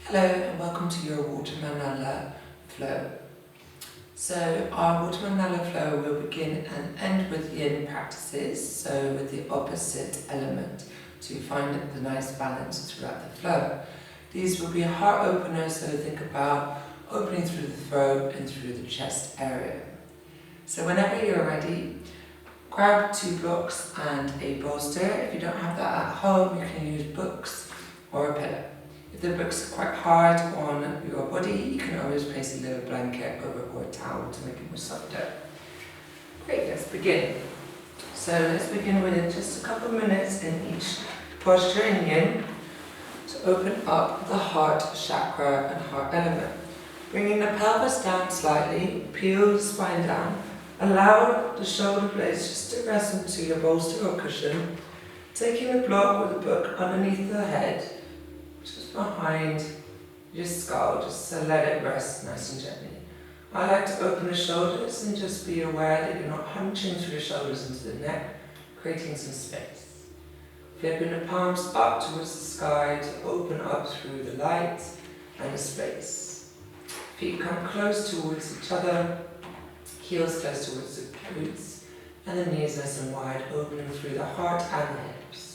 Hello and welcome to your water Mandala flow. So our water Mandala flow will begin and end with yin practices, so with the opposite element to find the nice balance throughout the flow. These will be heart openers, so think about opening through the throat and through the chest area. So whenever you're ready, grab 2 blocks and a bolster. If you don't have that at home, you can use books or a pillow. If the books are quite hard on your body, you can always place a little blanket over or a towel to make it more softer. Great, let's begin. So let's begin with just a couple of minutes in each posture in yin to open up the heart chakra and heart element. Bringing the pelvis down slightly, peel the spine down, allow the shoulder blades just to rest into your bolster or cushion, taking the block or the book underneath the head, just behind your skull, just to let it rest nice and gently. I like to open the shoulders and just be aware that you're not hunching through the shoulders into the neck, creating some space. Flipping the palms up towards the sky to open up through the light and the space. Feet come close towards each other, heels close towards the glutes, and the knees nice and wide, opening through the heart and the hips.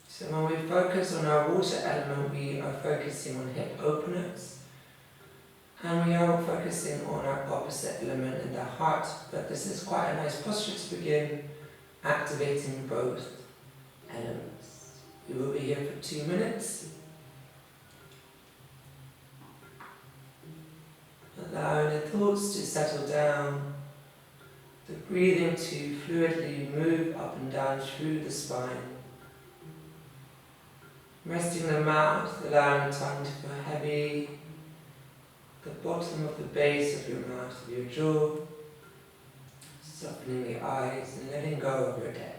So when we focus on our water element, we are focusing on hip openers, and we are focusing on our opposite element in the heart, but this is quite a nice posture to begin activating both elements. We will be here for 2 minutes, allowing the thoughts to settle down, the breathing to fluidly move up and down through the spine. Resting the mouth, allowing the tongue to feel heavy, the bottom of the base of your mouth, of your jaw, softening the eyes and letting go of your day.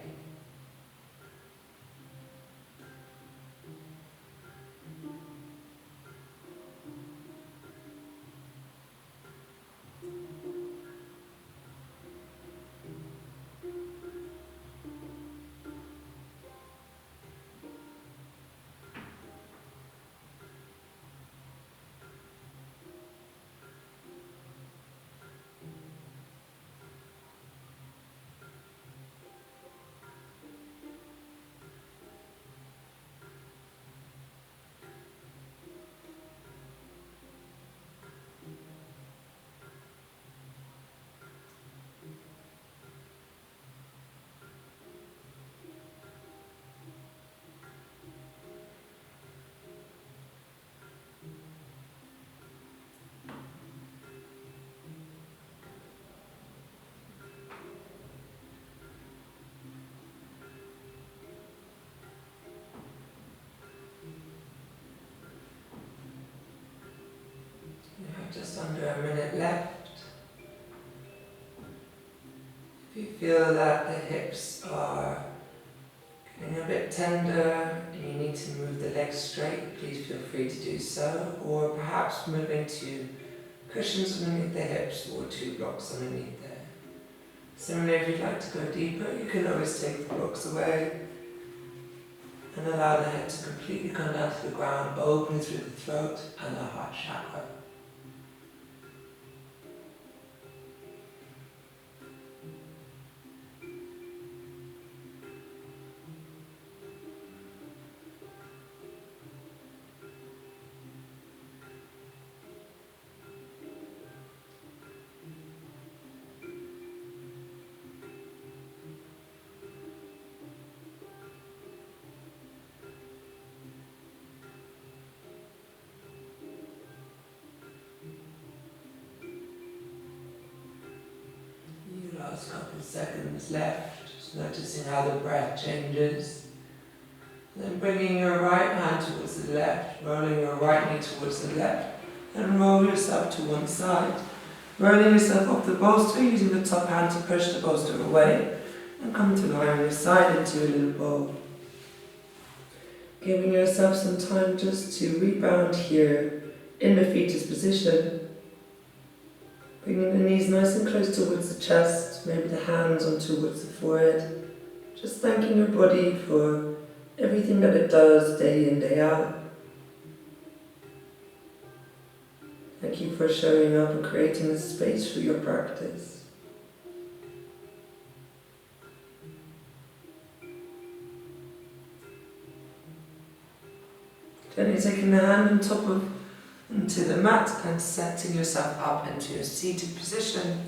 You have just under a minute left. If you feel that the hips are getting a bit tender and you need to move the legs straight, please feel free to do so, or perhaps moving to cushions underneath the hips or 2 blocks underneath there. Similarly, if you'd like to go deeper, you can always take the blocks away and allow the head to completely come down to the ground, opening through the throat and the heart chakra. Last couple of seconds left, just noticing how the breath changes. And then bringing your right hand towards the left, rolling your right knee towards the left, and roll yourself to one side. Rolling yourself off the bolster, using the top hand to push the bolster away, and come to lie on your side into a little bowl. Giving yourself some time just to rebound here in the fetus position. Bringing the knees nice and close towards the chest, maybe the hands on towards the forehead. Just thanking your body for everything that it does day in, day out. Thank you for showing up and creating the space for your practice. Gently taking the hand on top of into the mat and setting yourself up into a seated position,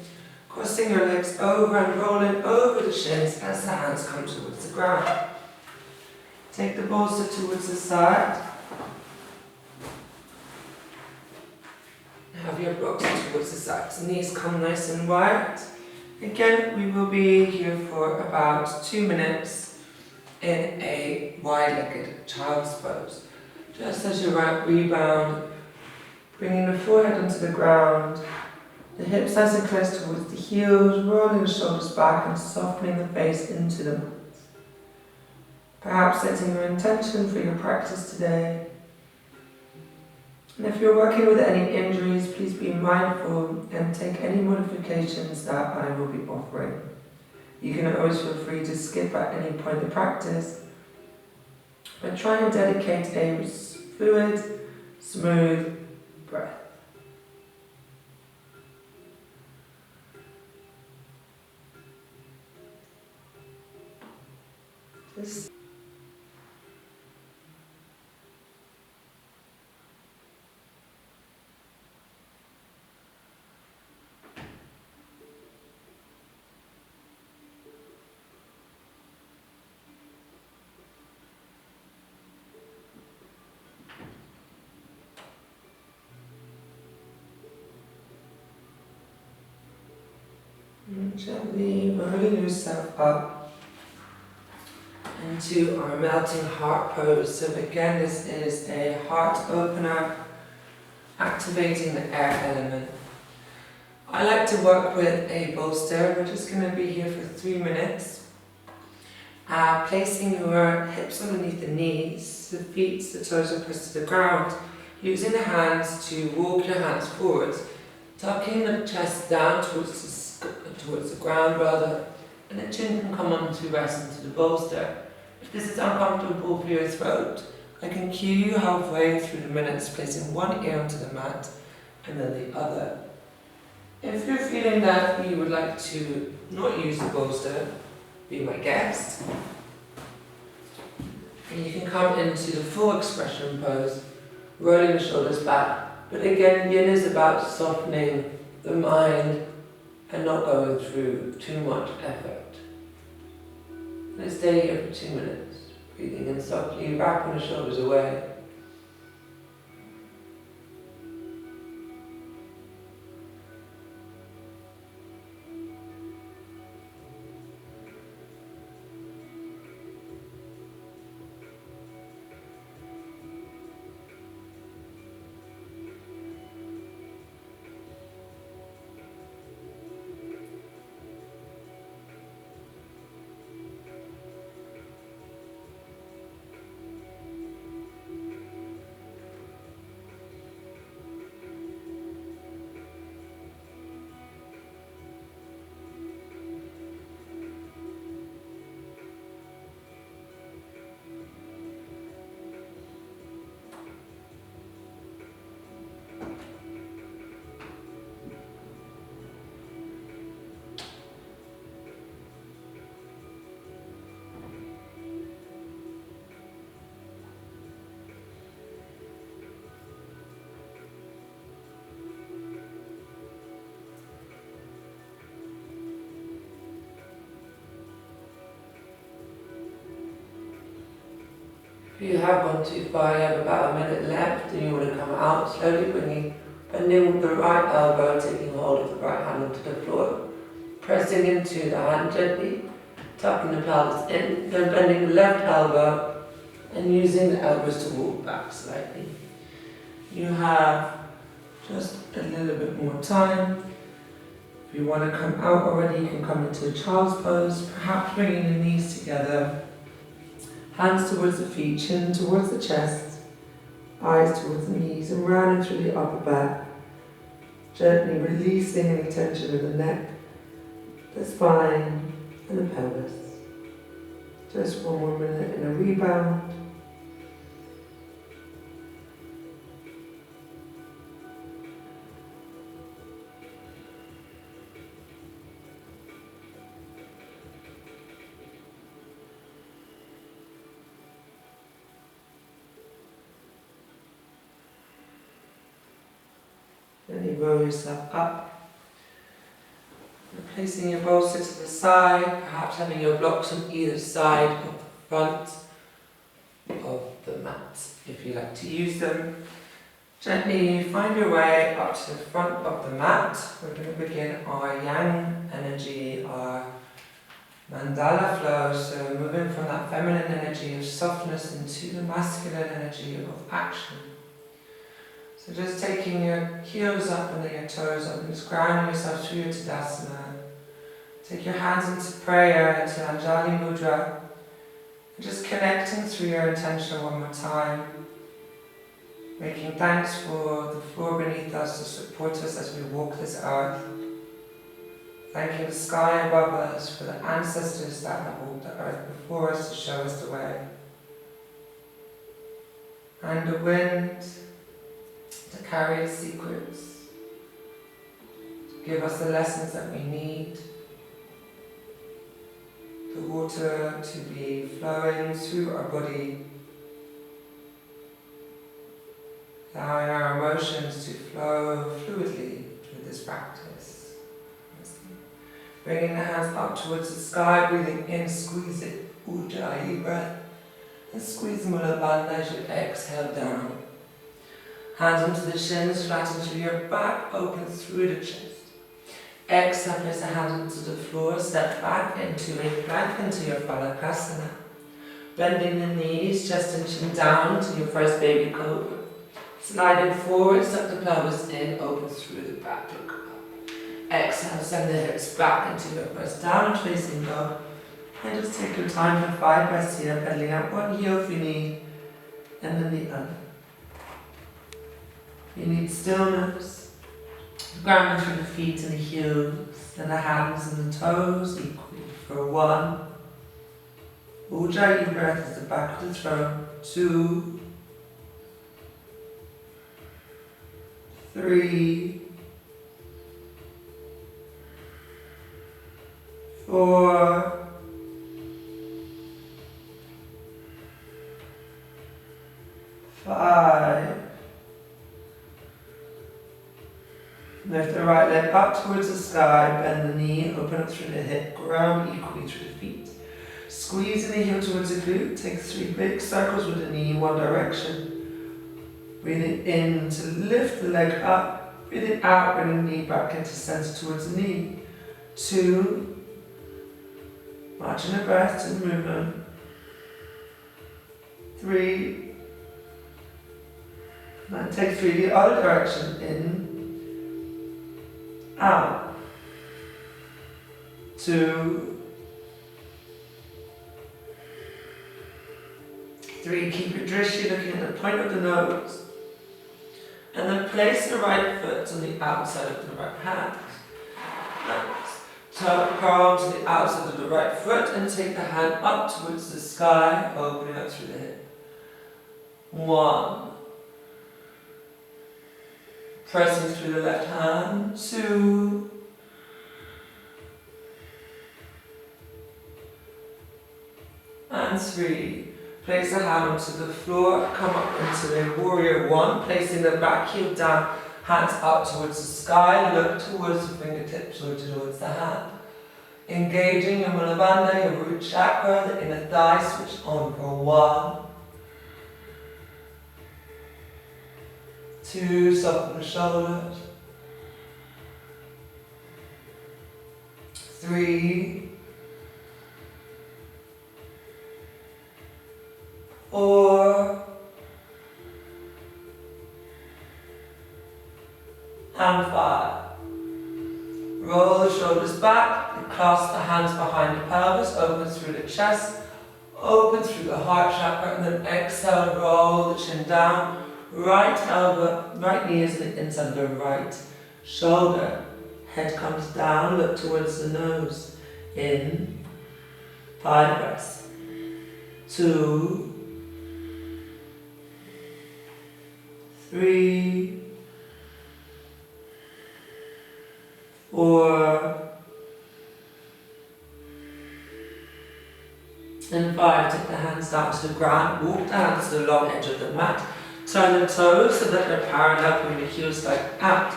crossing your legs over and rolling over the shins as the hands come towards the ground. Take the bolster towards the side. Have your blocks towards the sides. Knees come nice and wide. Again, we will be here for about 2 minutes in a wide-legged child's pose. Just as you rebound, bringing the forehead onto the ground, the hips nice and close towards the heels, rolling the shoulders back and softening the face into the mat. Perhaps setting your intention for your practice today. And if you're working with any injuries, please be mindful and take any modifications that I will be offering. You can always feel free to skip at any point in practice, but try and dedicate a fluid, smooth breath. Just gently rolling yourself up into our melting heart pose. So again, this is a heart opener, activating the air element. I like to work with a bolster. We're just going to be here for 3 minutes. Placing your hips underneath the knees, the feet, the toes are pressed to the ground. Using the hands to walk your hands forwards, tucking the chest down towards the ground rather, and the chin can come on to rest into the bolster. If this is uncomfortable for your throat, I can cue you halfway through the minutes, placing one ear onto the mat and then the other. If you're feeling that you would like to not use the bolster, be my guest. And you can come into the full expression pose, rolling the shoulders back. But again, yin is about softening the mind and not going through too much effort. Let's stay here for 2 minutes, breathing in softly, wrapping the shoulders away. If you have gone too far, you have about a minute left and you want to come out slowly, bending the right elbow, taking hold of the right hand onto the floor, pressing into the hand gently, tucking the pelvis in, then bending the left elbow and using the elbows to walk back slightly. You have just a little bit more time. If you want to come out already, you can come into a child's pose, perhaps bringing the knees together. Hands towards the feet, chin towards the chest, eyes towards the knees, and rounding through the upper back. Gently releasing any tension in the neck, the spine, and the pelvis. Just 1 more minute in a rebound. roll yourself up. And placing your bolster to the side, perhaps having your blocks on either side of the front of the mat, if you like to use them. Gently find your way up to the front of the mat. We're going to begin our yang energy, our Mandala flow, so moving from that feminine energy of softness into the masculine energy of action. So just taking your heels up and then your toes up and just grounding yourself through your Tadasana. Take your hands into prayer, into Anjali Mudra, and just connecting through your intention one more time. Making thanks for the floor beneath us to support us as we walk this earth. Thanking the sky above us for the ancestors that have walked the earth before us to show us the way. And the wind to carry its secrets, to give us the lessons that we need. The water to be flowing through our body, allowing our emotions to flow fluidly through this practice. Bringing the hands up towards the sky, breathing in, squeeze it, Ujjayi breath, and squeeze Mula Bandha as you exhale down. Hands onto the shins, flatten through your back, open through the chest. Exhale, place the hands onto the floor, step back into a plank, into your Phalakasana. Bending the knees, chest and chin down to your first baby cobra. Sliding forward, suck the pelvis in, open through the back, look up. Exhale, send the hips back into your first downward facing dog. And just take your time for 5 breaths here, pedaling out one heel if you need, and then the other. You need stillness. Grounding through the feet and the heels, and the hands and the toes equally. For 1. Ujjayi breath is the back of the throat. 2. 3. 4. 5. Lift the right leg up towards the sky, bend the knee, open up through the hip, ground equally through the feet. Squeezing the heel towards the glute, take 3 big circles with the knee in one direction. Breathing in to lift the leg up, breathing out, bring the knee back into center towards the knee. 2, marching the breath to the movement. 3, and take 3 the other direction, in, out. 2, 3, keep your drishti looking at the point of the nose. And then place the right foot on the outside of the right hand. Nice. Turn palm to the outside of the right foot and take the hand up towards the sky, opening up through the hip. 1. Pressing through the left hand. 2. And 3. Place the hand onto the floor, come up into a warrior 1, placing the back heel down, hands up towards the sky, look towards the fingertips or towards the hand. Engaging your Mula Bandha, your root chakra, the inner thigh, switch on for 1. 2, soften the shoulders. 3. 4. And 5. Roll the shoulders back and clasp the hands behind the pelvis, open through the chest, open through the heart chakra, and then exhale, roll the chin down. Right elbow, right knee is the inside of the right shoulder. Head comes down, look towards the nose. In. 5 breaths. 2. 3. 4. And 5. Take the hands down to the ground, walk the hands to the long edge of the mat. Turn the toes so that they're parallel, bring the heels back out.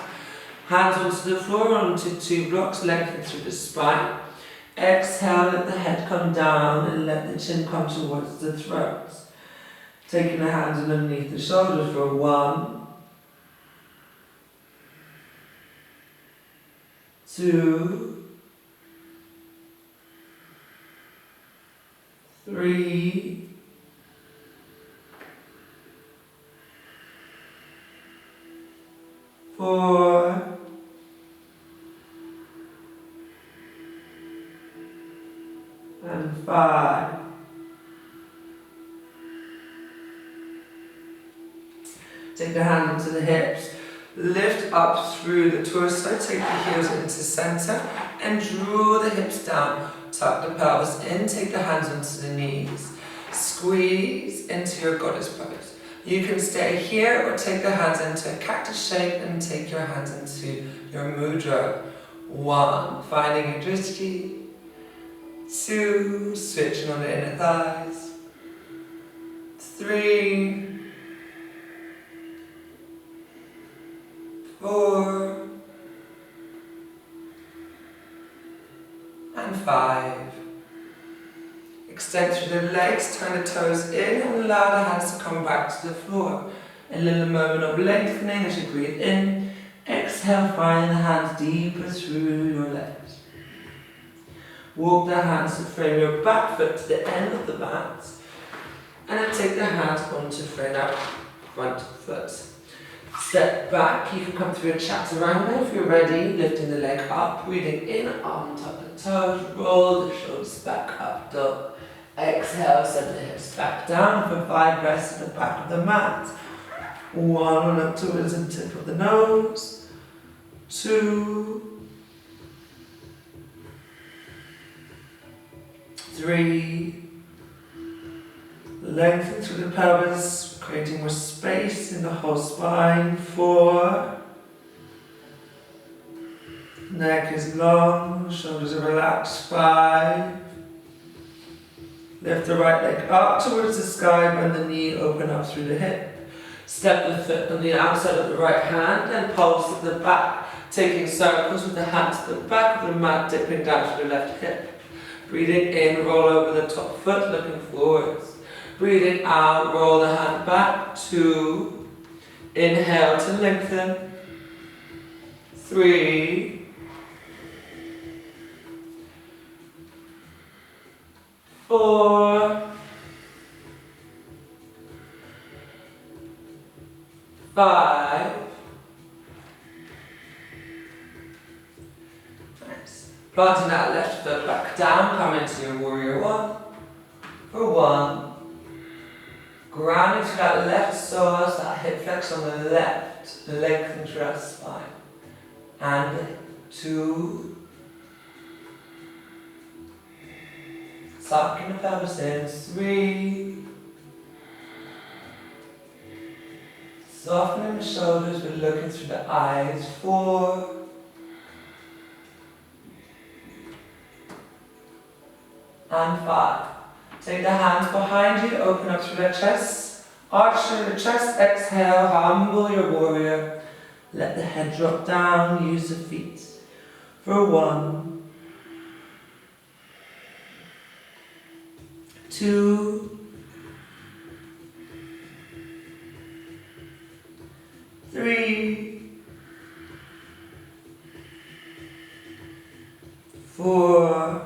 Hands onto the floor, onto 2 blocks, lengthen through the spine. Exhale, let the head come down and let the chin come towards the throat. Taking the hands underneath the shoulders for 1, 2, 3, 4, and 5. Take the hand onto the hips, lift up through the torso, take the heels into center and draw the hips down. Tuck the pelvis in, take the hands onto the knees. Squeeze into your goddess pose. You can stay here or take the hands into a cactus shape and take your hands into your mudra. 1, finding your drishti. 2, switching on the inner thighs. 3, 4, and 5. Extend through the legs, turn the toes in and allow the hands to come back to the floor. A little moment of lengthening as you breathe in. Exhale, find the hands deeper through your legs. Walk the hands to frame your back foot to the end of the mat. And then take the hands onto frame out front foot. Step back, you can come through a chaturanga if you're ready, lifting the leg up, breathing in, arm tuck the toes, roll the shoulders back up, dog. Exhale, send the hips back down for 5 breaths at the back of the mat. 1, up towards the tip of the nose. 2, 3, lengthen through the pelvis, creating more space in the whole spine. 4, neck is long, shoulders are relaxed. 5, lift the right leg up towards the sky, bend the knee, open up through the hip. Step the foot on the outside of the right hand and pulse at the back, taking circles with the hand to the back of the mat, dipping down to the left hip. Breathing in, roll over the top foot, looking forwards. Breathing out, roll the hand back. 2, inhale to lengthen. 3, 4, 5. Nice. Planting that left foot back down, come into your warrior 1. For 1. Grounding to that left psoas, that hip flex on the left, lengthen through that spine. And 2. Sucking the pelvis in. 3. Softening the shoulders, we're looking through the eyes. 4. And 5. Take the hands behind you, open up through the chest. Arch through the chest, exhale, humble your warrior. Let the head drop down, use the feet. For 1. 2. 3, 4,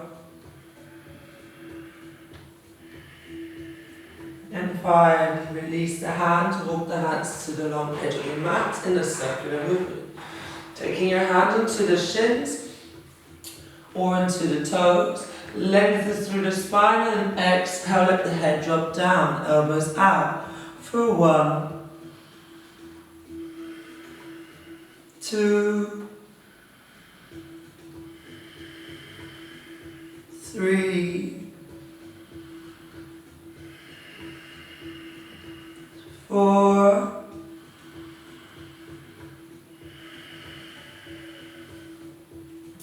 and 5. Release the hands, walk the hands to the long edge of the mat in a circular movement. Taking your hand onto the shins or into the toes, lengthen through the spine and exhale, let the head drop down, elbows out. For 1, 2, 3, 4,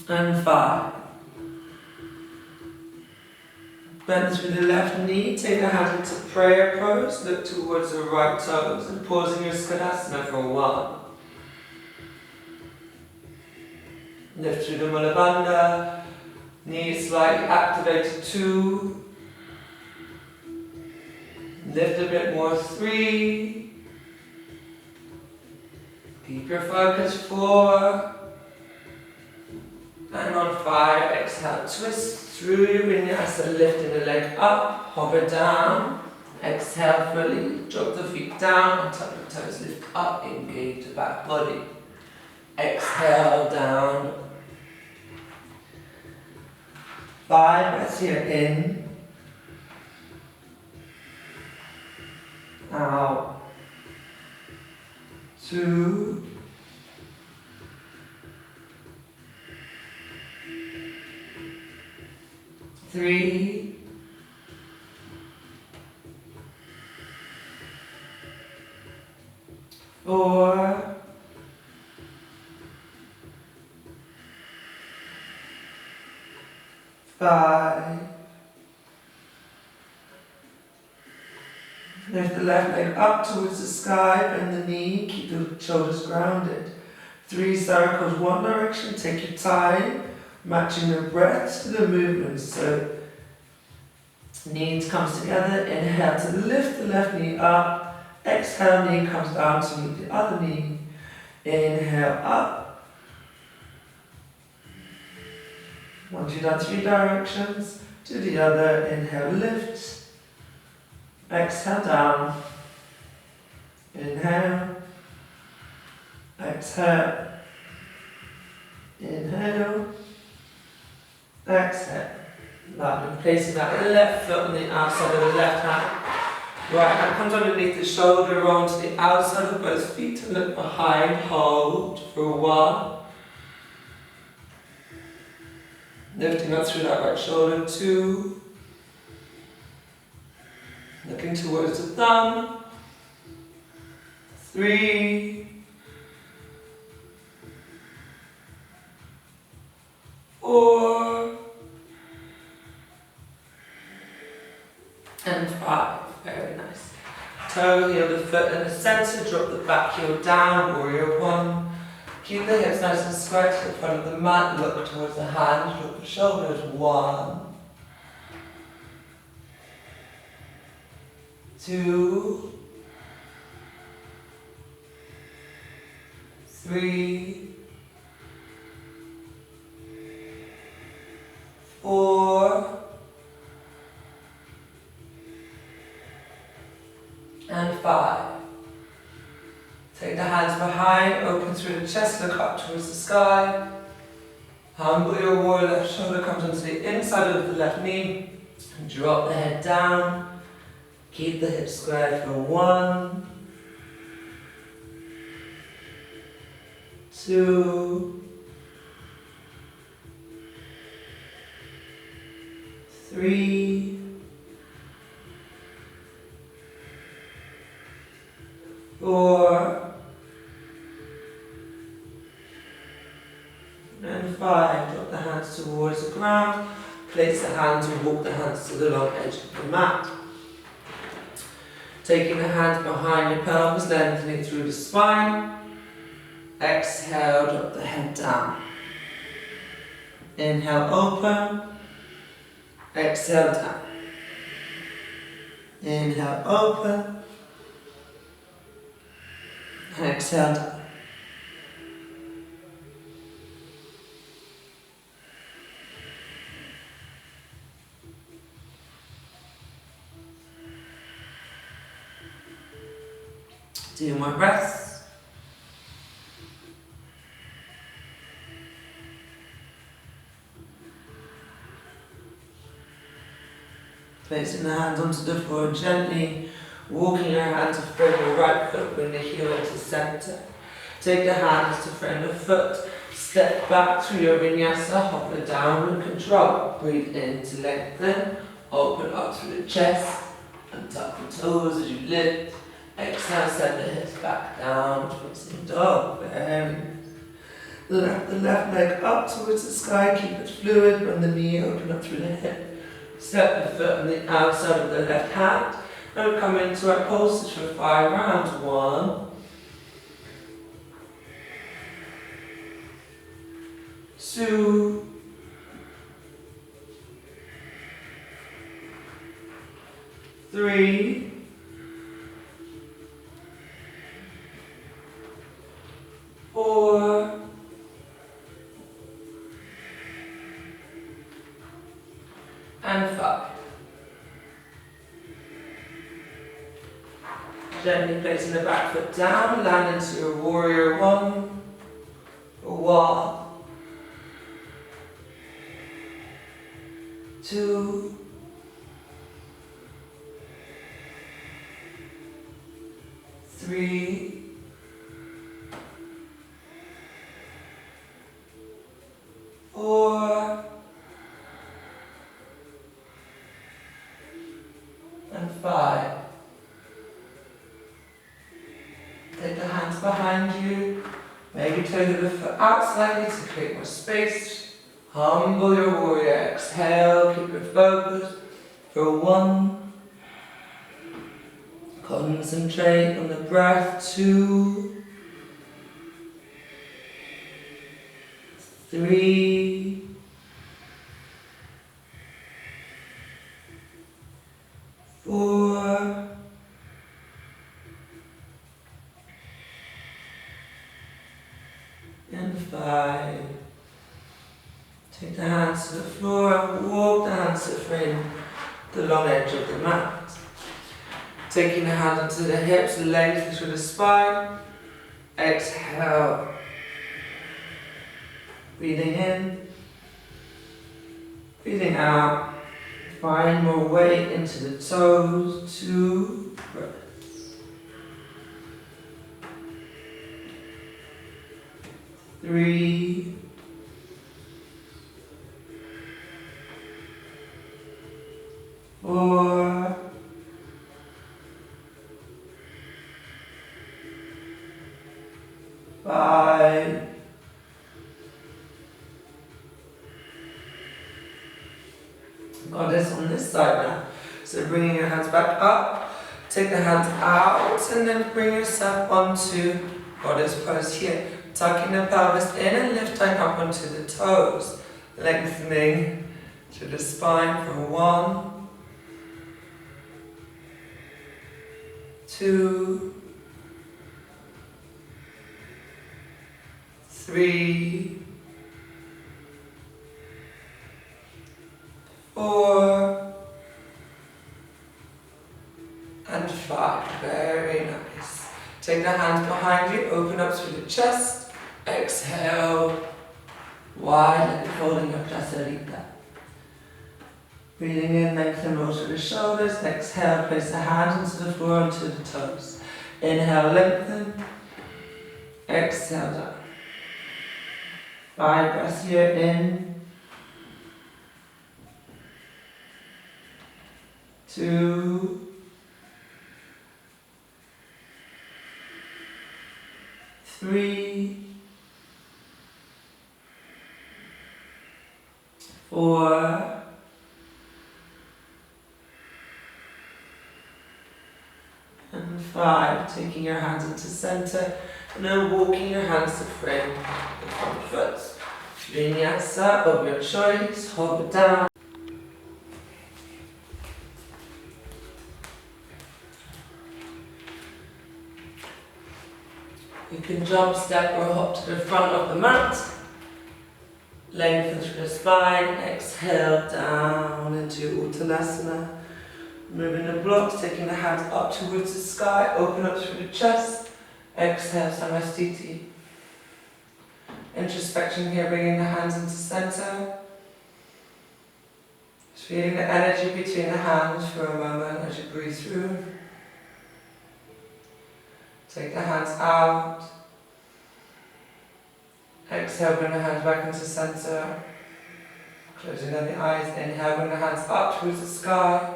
and 5. Bend through the left knee, take the hand into prayer pose, look towards the right toes and pause in your Skadasana for 1, Lift through the Mula Bandha. Knees slightly activated, 2. Lift a bit more, 3. Keep your focus, 4. And on 5, exhale, twist through your vinyasa, lifting the leg up, hover down. Exhale fully, drop the feet down, on top of the toes, lift up, engage the back body. Exhale down. 5 breaths here, in. Out. 2. 3. 4. 5. Lift the left leg up towards the sky, bend the knee, keep the shoulders grounded. 3 circles, one direction, take your time, matching the breath to the movement. So, knees comes together, inhale to lift the left knee up, exhale, knee comes down to meet the other knee. Inhale up. Once you've done 3 directions, do the other. Inhale, lift. Exhale, down. Inhale. Exhale. Inhale. Exhale. Lovely. Placing that left foot on the outside of the left hand. Right hand comes underneath the shoulder, roll to the outside of both feet and look behind. Hold for 1. Lifting up through that right shoulder, 2. Looking towards the thumb, 3. 4. And 5. Very nice. Toe, heel the foot in the center, drop the back heel down, warrior 1. Keep the hips nice and square to the front of the mat, look towards the hands, drop the shoulders, 1. 2. 3. 4. And 5. Take the hands behind, open through the chest, look up towards the sky. Humble your warrior, left shoulder comes onto the inside of the left knee. And drop the head down. Keep the hips squared for 1. 2. 3. 4. And 5. Drop the hands towards the ground. Place the hands and walk the hands to the long edge of the mat. Taking the hands behind your pelvis, lengthening through the spine. Exhale, drop the head down. Inhale, open. Exhale, down. Inhale, open. Exhale, down. Two more breaths. Placing the hands onto the floor gently, walking your hands to frame your right foot, bring the heel into center. Take the hands to frame the foot, step back through your vinyasa, hover down and control. Breathe in to lengthen, open up through the chest, and tuck the toes as you lift. Exhale, send the hips back down, twisting dog. Very nice. Lift the left leg up towards the sky, keep it fluid, bend the knee, open up through the hip. Step the foot on the outside of the left hand. And come into our pulses for 5 rounds. 1. 2, 3, 4, and 5. Gently placing the back foot down, land into your warrior 1, for 1, 2, 3, 4, and 5. Take the hands behind you. Maybe toe the foot out slightly to create more space. Humble your warrior. Exhale, keep it focused for 1. Concentrate on the breath. 2, 3, 4, and 5. Take the hands to the floor and walk the hands to frame the long edge of the mat. Taking the hand onto the hips, lengthen through the spine. Exhale. Breathing in. Breathing out. Find more weight into the toes. 2 breaths. 3, 4, five, Goddess on this side now. So bringing your hands back up, take the hands out, and then bring yourself onto Goddess pose here. Tucking the pelvis in and lifting up onto the toes, lengthening to the spine for 1, 2, 3, 4, and 5. Very nice. Take the hands behind you, open up through the chest. Exhale, wide, folding your placenta. Breathing in, lengthen roll through the shoulders. Exhale, place the hands onto the floor, onto the toes. Inhale, lengthen. Exhale, down. 5 breaths here, in. 2, 3, 4, and 5. Taking your hands into center and then walking your hands to frame the front foot. Vinyasa of your choice, hold it down. You can jump, step or hop to the front of the mat. Lengthen through the spine, exhale down into Uttanasana. Moving the blocks, taking the hands up towards the sky, open up through the chest. Exhale, Samastiti. Introspection here, bringing the hands into center. Just feeling the energy between the hands for a moment as you breathe through. Take the hands out. Exhale, bring the hands back into center. Closing down the eyes. Inhale, bring the hands up towards the sky.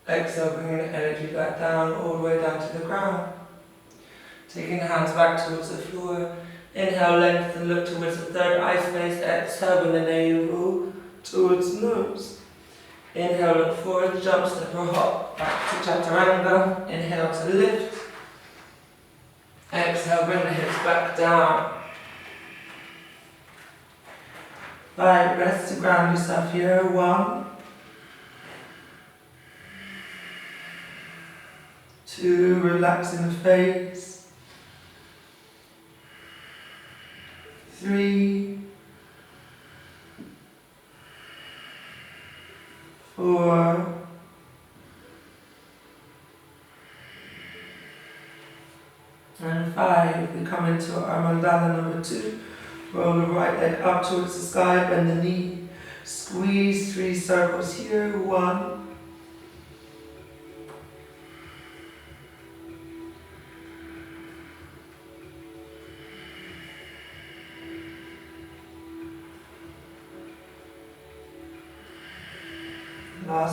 Exhale, bringing the energy back down, all the way down to the ground. Taking the hands back towards the floor. Inhale, lengthen, look towards the third eye space. Exhale, bring the navel towards the nose. Inhale, look forward, jump, step or hop. Back to Chaturanga. Inhale to lift. Exhale, bring the hips back down. 5, rest to ground yourself here. 1, 2, relax in the face. 3, 4, and 5. We come into our mandala number 2. Roll the right leg up towards the sky, bend the knee. Squeeze 3 circles here. 1,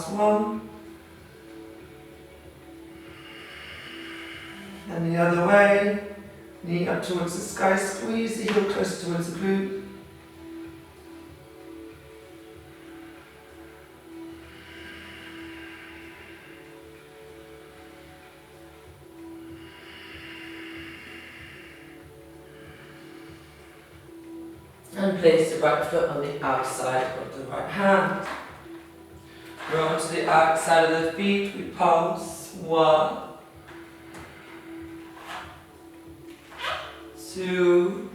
1. And the other way. Knee up towards the sky, squeeze the heel close towards the glute. And place the right foot on the outside of the right hand. Roll to the outside of the feet, we pulse. 1, 2,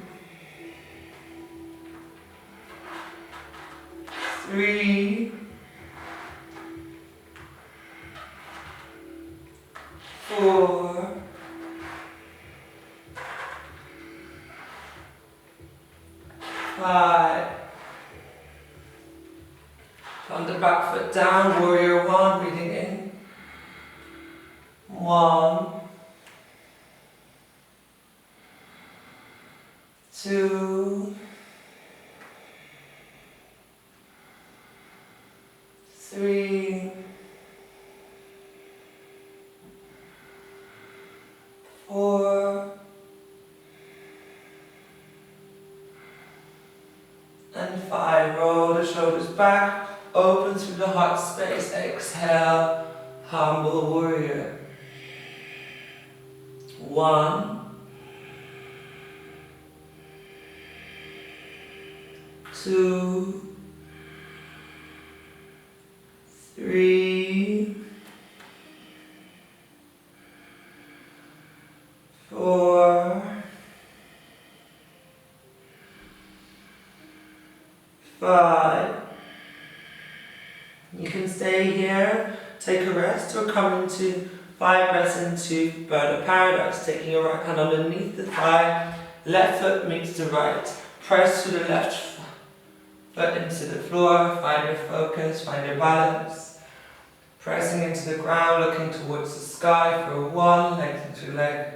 3, 4, 5. Plant the back foot down, warrior 1, breathing in. 1, 2, 3, 4, and 5. Roll the shoulders back, open through the heart space. Exhale, humble warrior. 1, 2, 3, 4, 5. You can stay here, take a rest, or come into 5 breaths into bird of paradise, taking your right hand underneath the thigh, left foot meets the right. Press to the left foot into the floor, find your focus, find your balance. Pressing into the ground, looking towards the sky for 1, lengthen through leg.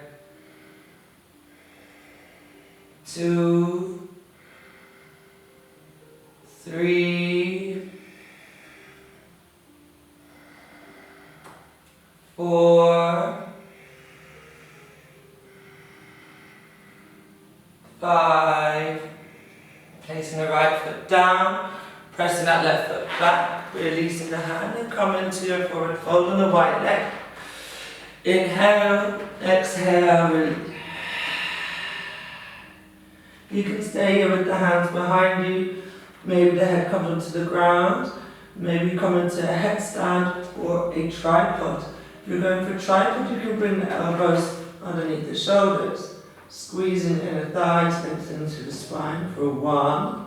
2, 3, 4, 5. Placing the right foot down, pressing that left foot back, releasing the hand and come into your forward fold on the right leg. Inhale, exhale, release. You can stay here with the hands behind you. Maybe the head comes onto the ground. Maybe come into a headstand or a tripod. If you're going for a tripod, you can bring the elbows underneath the shoulders. Squeezing inner thighs, lengthening through the spine for 1,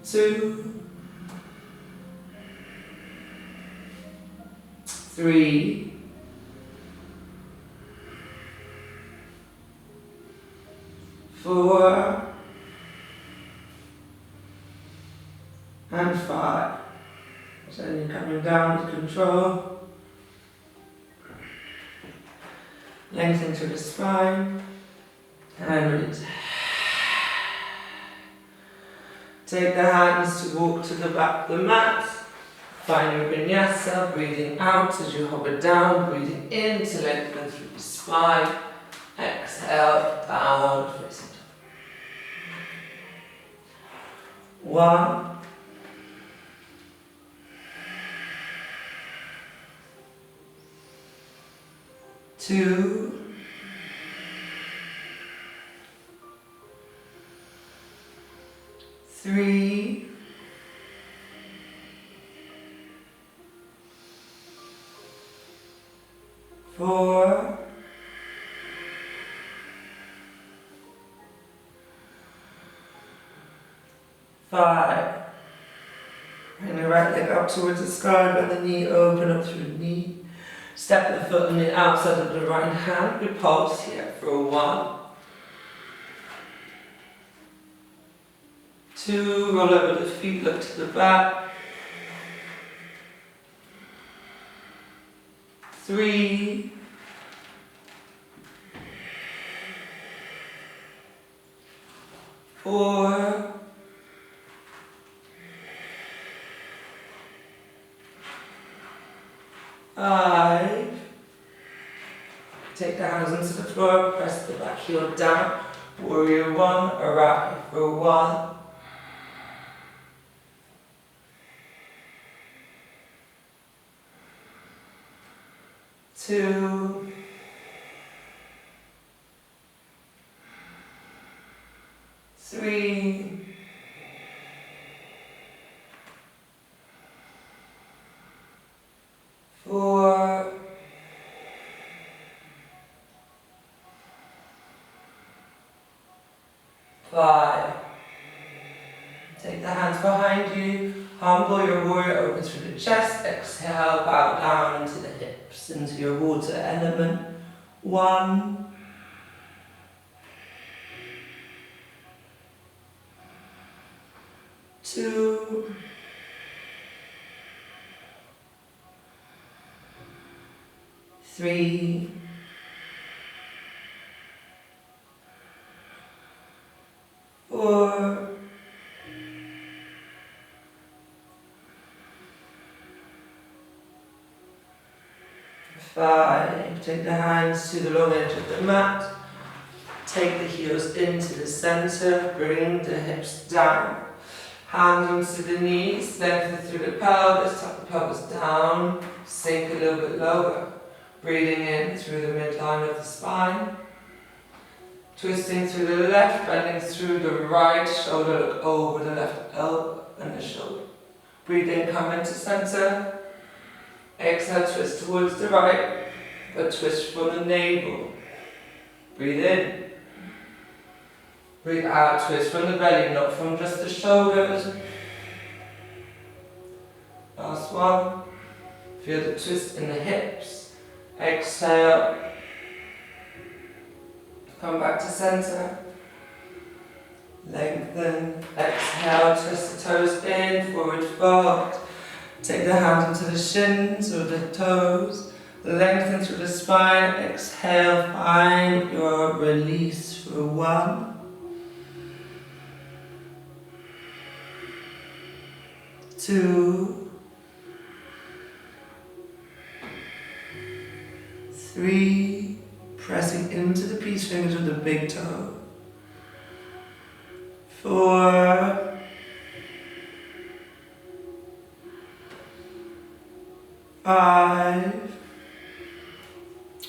2, 3, 4, and 5. So then you're coming down with control. Lengthen through the spine and release. Take the hands to walk to the back of the mat. Find your vinyasa, breathing out as you hover down, breathing in to lengthen through the spine. Exhale, down, facing top. 1, 2, 3, 4, 5. Bring the right leg up towards the sky, bend the knee, open up through the knee. Step the foot on the outside of the right hand. We pulse here for 1, 2, roll over the feet, look to the back. 3, 4, 5. Take the hands onto the floor, press the back heel down. Warrior 1, around for 1. 2, 3, 4, 5. Take the hands behind you. Humble your warrior, open through the chest. Exhale, bow down into the hips, into your water element. 1, 2, 3, 4, 5. Take the hands to the long edge of the mat. Take the heels into the center. Bring the hips down. Hands onto the knees. Lengthen through the pelvis. Tuck the pelvis down. Sink a little bit lower. Breathing in through the midline of the spine. Twisting through the left. Bending through the right shoulder. Look over the left elbow and the shoulder. Breathe in. Come into center. Exhale, twist towards the right, but twist from the navel. Breathe in. Breathe out, twist from the belly, not from just the shoulders. Last one. Feel the twist in the hips. Exhale. Come back to center. Lengthen. Exhale, twist the toes in, forward fold. Take the hands into the shins or the toes. Lengthen through the spine. Exhale, find your release for 1, 2, 3. Pressing into the peace fingers with the big toe. 4, 5.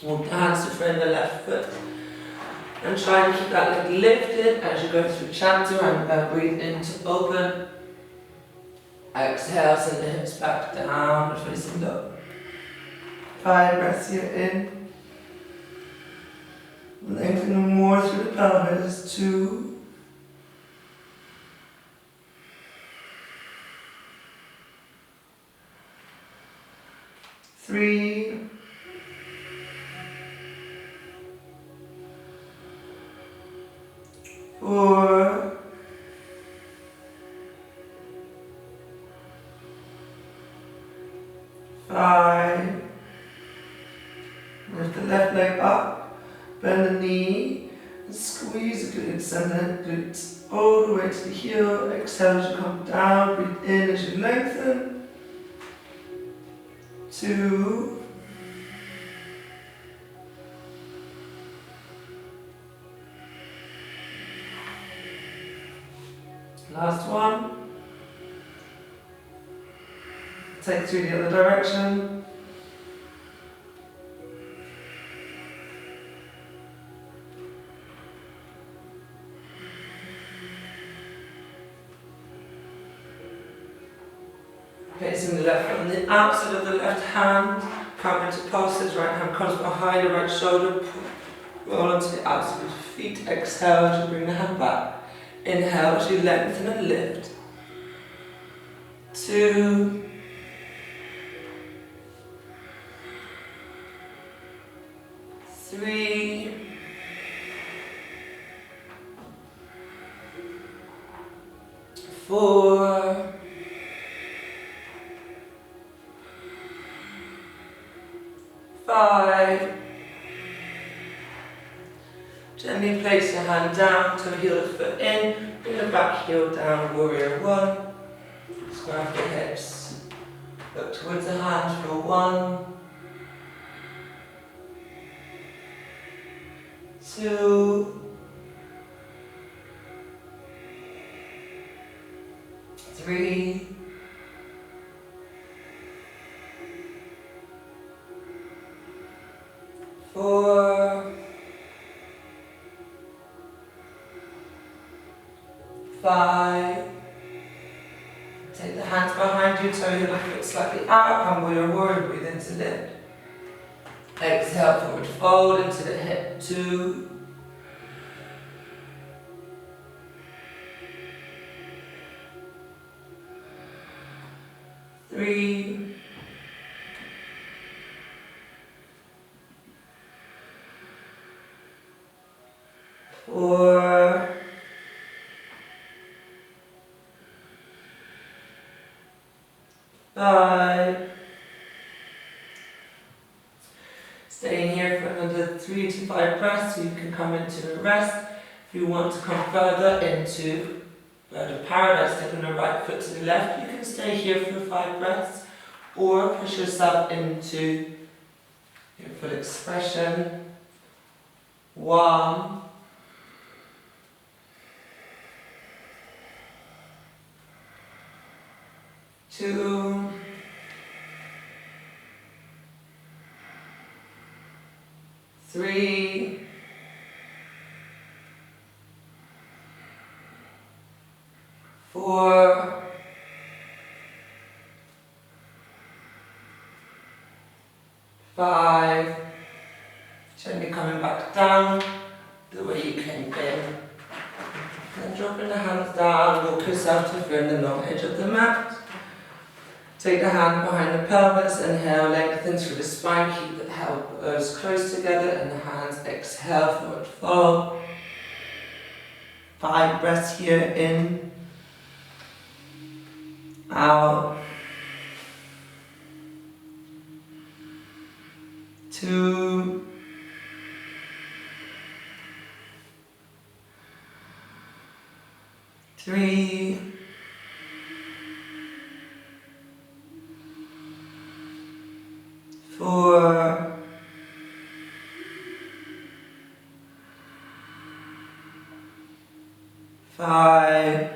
Walk the hands to frame the left foot. And try and keep that leg lifted as you go through Chantu and breathe in to open. Exhale, send the hips back down, facing up. 5 breaths here in. Lengthen more through the pelvis. 2, 3, 4, 5. Lift the left leg up, bend the knee, and squeeze the glutes, send the glutes all the way to the heel. Exhale as you come down, breathe in as you lengthen. 2, 'Last one. Take 3 the other direction. Placing the left foot on the outside of the left hand, come into pulses, right hand comes behind the right shoulder, roll onto the outside of the feet, exhale as you bring the hand back. Inhale as you lengthen and lift. 2, 3, 4, 5. Gently place your hand down, toe heel of foot in, bring the back heel down, warrior 1. Square off the hips. Look towards the hand for 1, 2, 3, 4, 5. Take the hands behind you, toe your left foot slightly out, come warrior, breathe into lift. Exhale, forward fold into the hip. 2, 3, 4, 5. Staying here for another 3 to 5 breaths, so you can come into a rest. If you want to come further into bird of paradise, stepping the right foot to the left, you can stay here for 5 breaths, or push yourself into your full expression. 1, 2, 3, 4, 5. Gently coming back down the way you came in. Then dropping the hands down, walk yourself to front the long edge of the mat. Take the hand behind the pelvis, inhale, lengthen through the spine, keep the elbows close together and the hands exhale, forward fold. 5 breaths here, in, out, 2, 3, 4, 5.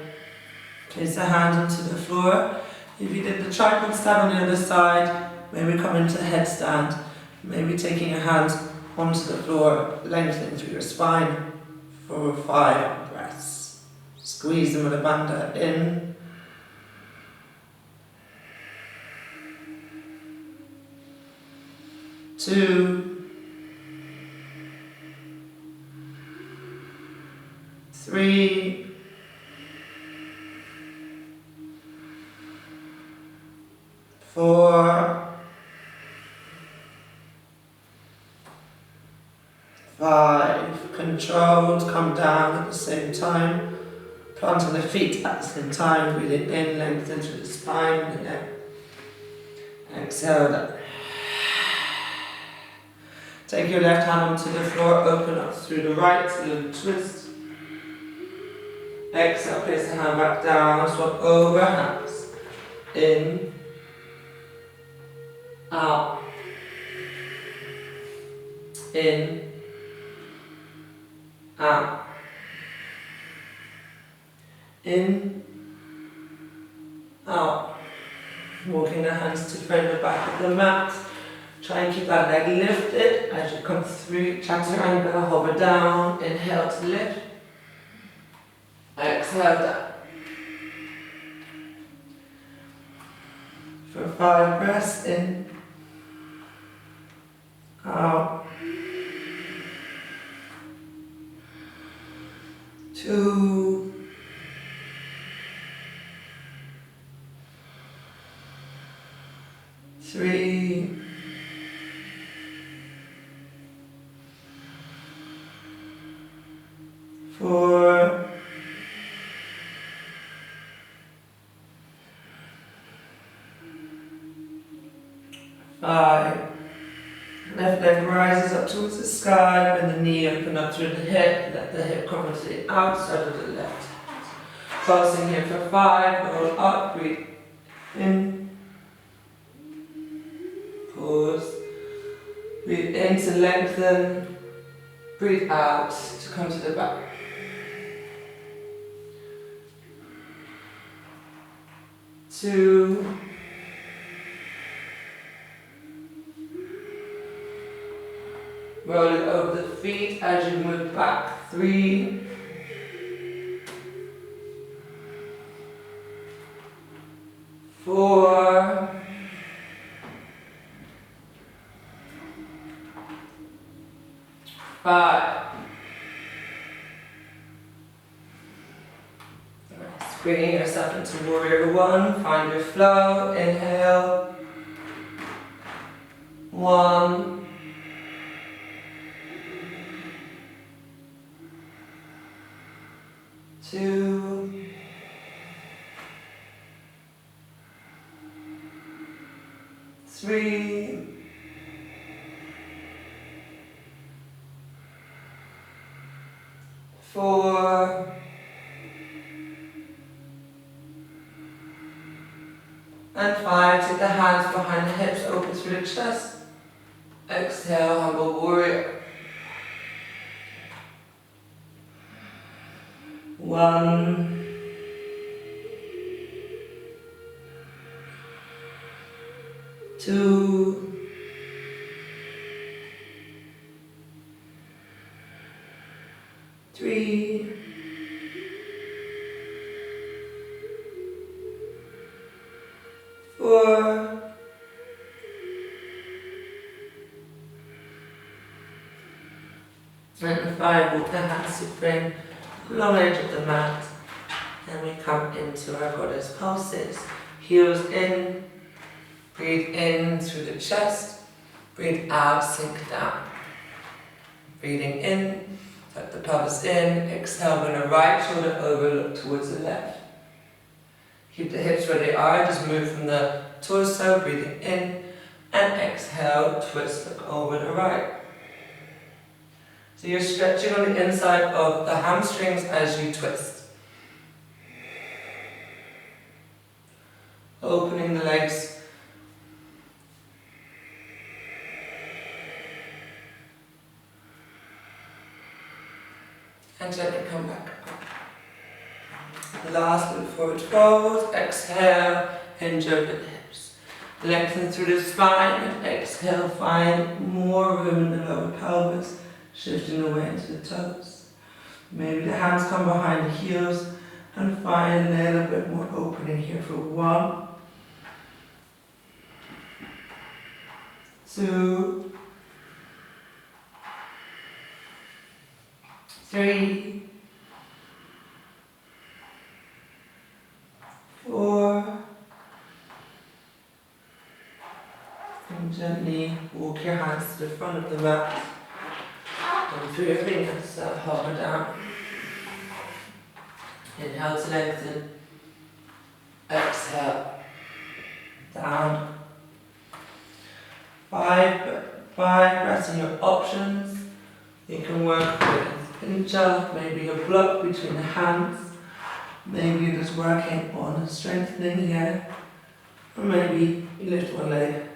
Place the hand onto the floor. If you did the tripod stand on the other side, maybe come into headstand. Maybe taking your hands onto the floor, lengthening through your spine for 5 breaths. Squeeze the Mula Bandha in. Two, 3, 4, 5. Controlled, come down at the same time. Planting the feet at the same time. Breathing in, lengthen through the spine, the neck. Exhale that. Take your left hand onto the floor, open up through the right, a little twist. Exhale, place the hand back down, swap over hands. In, out, in, out, in, out. Walking the hands to front the back of the mat. Try and keep that leg lifted as you come through chaturanga, hover down, inhale to lift, exhale down. For 5 breaths in, out, 2, 3, 4, 5. Left leg rises up towards the sky, bend the knee, open up through the hip, let the hip come to the outside of the left. Pulsing here for 5, roll up, breathe in, pause, breathe in to lengthen, breathe out to come to the back. 2, 'Roll it over the feet as you move back. 3, 4, 5. Nice. Bringing yourself into warrior 1. Find your flow. Inhale. 1. 2, 3, 4, 5. Take the hands behind the hips, open through the chest. Exhale, humble warrior. 1, 2, 3, 4, 5. Walk the hands to frame long edge of the mat, and we come into our goddess pulses. Heels in, breathe in through the chest, breathe out, sink down. Breathing in, tuck the pelvis in, exhale, bring the right shoulder over, look towards the left. Keep the hips where they are, just move from the torso, breathing in, and exhale, twist, look over the right. So you're stretching on the inside of the hamstrings as you twist. Opening the legs. And gently come back up. Last little forward fold. Exhale, hinge over the hips. Lengthen through the spine and exhale, find more room in the lower pelvis. Shifting away into the toes. Maybe the hands come behind the heels and find a little bit more opening here for 1, 2, 3, 4, and gently walk your hands to the front of the mat. And through your fingers, hover down. Inhale to lengthen. Exhale. Down. 5 breaths in your options. You can work with pincha, maybe a block between the hands. Maybe you're just working on strengthening here. Or maybe you lift one leg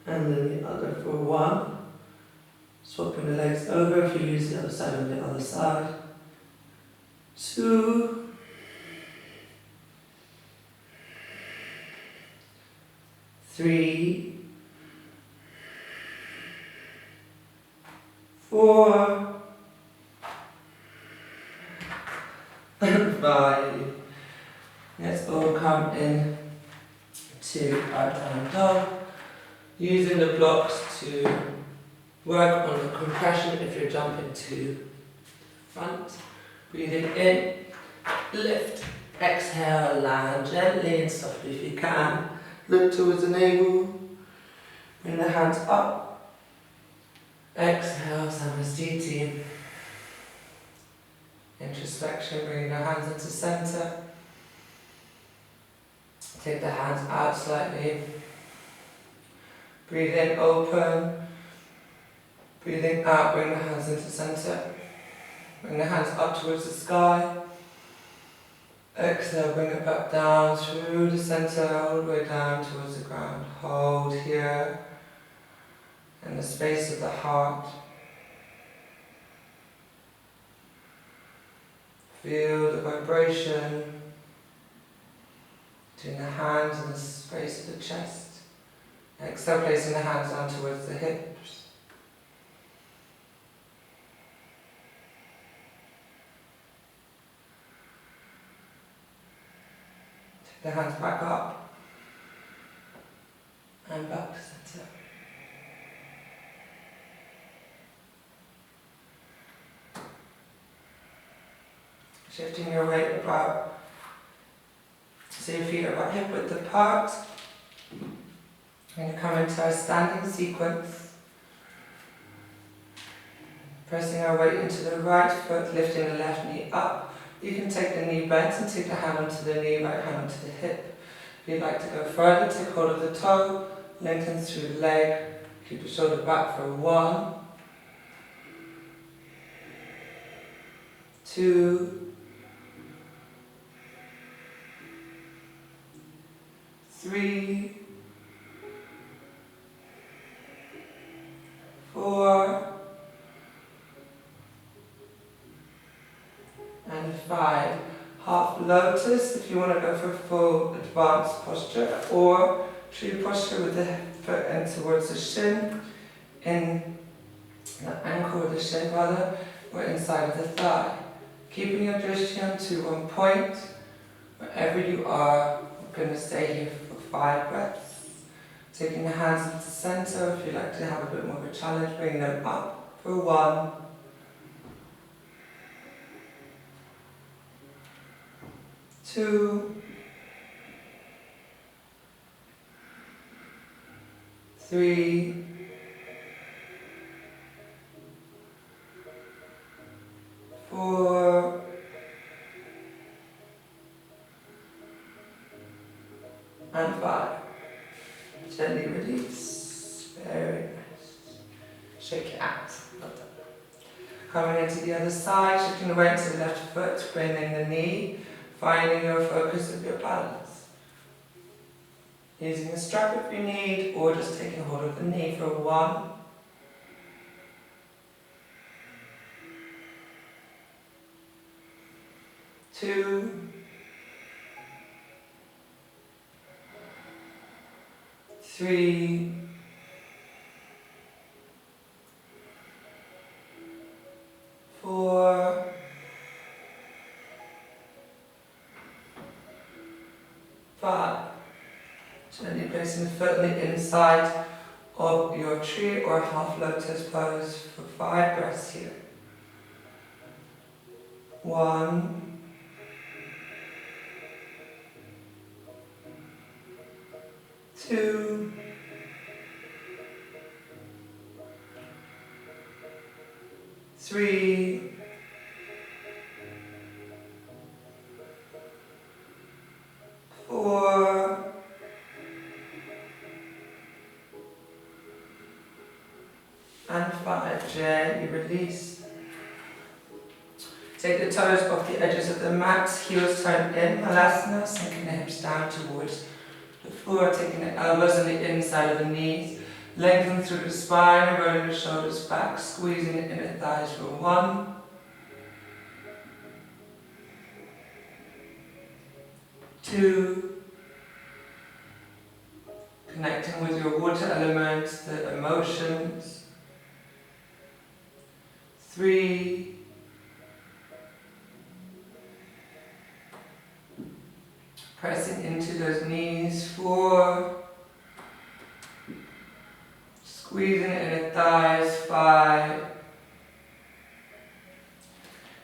and then the other for 1. Swapping the legs over if you use the other side on the other side. 2, 3, 4, and 5. Let's all come in to our down dog, using the blocks to work on the compression if you're jumping to front. Breathing in, lift, exhale, land gently and softly if you can. Look towards the navel, bring the hands up, exhale, Samastiti. Introspection, bringing the hands into center. Take the hands out slightly. Breathe in, open. Breathing out, bring the hands into center. Bring the hands up towards the sky. Exhale, bring it back down through the center, all the way down towards the ground. Hold here in the space of the heart. Feel the vibration between the hands and the space of the chest. Exhale, placing the hands down towards the hips. Take the hands back up and back to center. Shifting your weight about, so your feet are about hip width apart. We're going to come into our standing sequence. Pressing our weight into the right foot, lifting the left knee up. You can take the knee bent and take the hand onto the knee, right hand onto the hip. If you'd like to go further, take hold of the toe, lengthen through the leg, keep the shoulder back for 1, 2, 3, 4, and 5. Half lotus if you want to go for full advanced posture, or tree posture with the foot in towards the shin, in the ankle or the shin rather, or inside of the thigh. Keeping your drishti to one point, wherever you are. We're going to stay here for 5 breaths. Taking the hands into the center. If you'd like to have a bit more of a challenge, bring them up for 1, 2, 3, 4, and 5. Gently release. Very nice. Shake it out. Well done. Coming into the other side, shifting the weight to the left foot, bending the knee, finding your focus of your balance. Using a strap if you need, or just taking hold of the knee for 1, 2, 3, 4, five. Gently placing the foot on the inside of your tree or half lotus pose for 5 breaths here. 1, 2, 3, 4, and 5. Gently release. Take the toes off the edges of the mat, heels turn in, Malasana, sinking the hips down towards the floor, taking the elbows on the inside of the knees, lengthen through the spine, rolling the shoulders back, squeezing the inner thighs for 1, 2, connecting with your water element, the emotions, 3, 4, pressing into those knees, 4, Squeezing inner thighs, 5.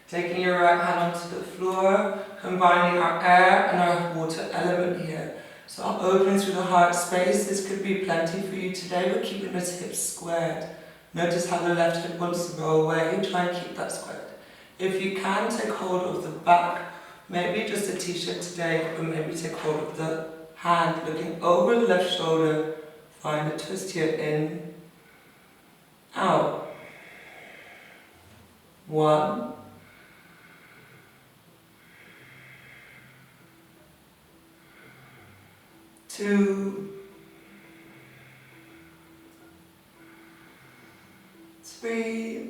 Taking your right hand onto the floor, combining our air and our water element here. So I'm opening through the heart space. This could be plenty for you today. We're keeping those hips squared. Notice how the left hip wants to go away. Try and keep that squared. If you can, take hold of the back. Maybe just a t-shirt today, or maybe take hold of the hand, looking over the left shoulder. Find a twist here, in, out. 1. 2. 3.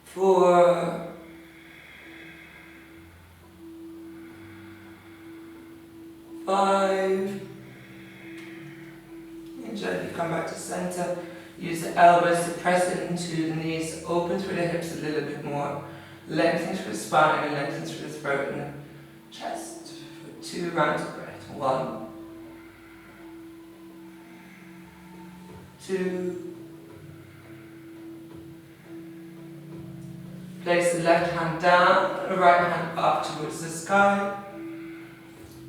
4. 5. And gently come back to center. Use the elbows to press into the knees. Open through the hips a little bit more. Lengthen through the spine and lengthen through the throat and chest for 2 rounds of breath. 1. 2. Place the left hand down and the right hand up towards the sky.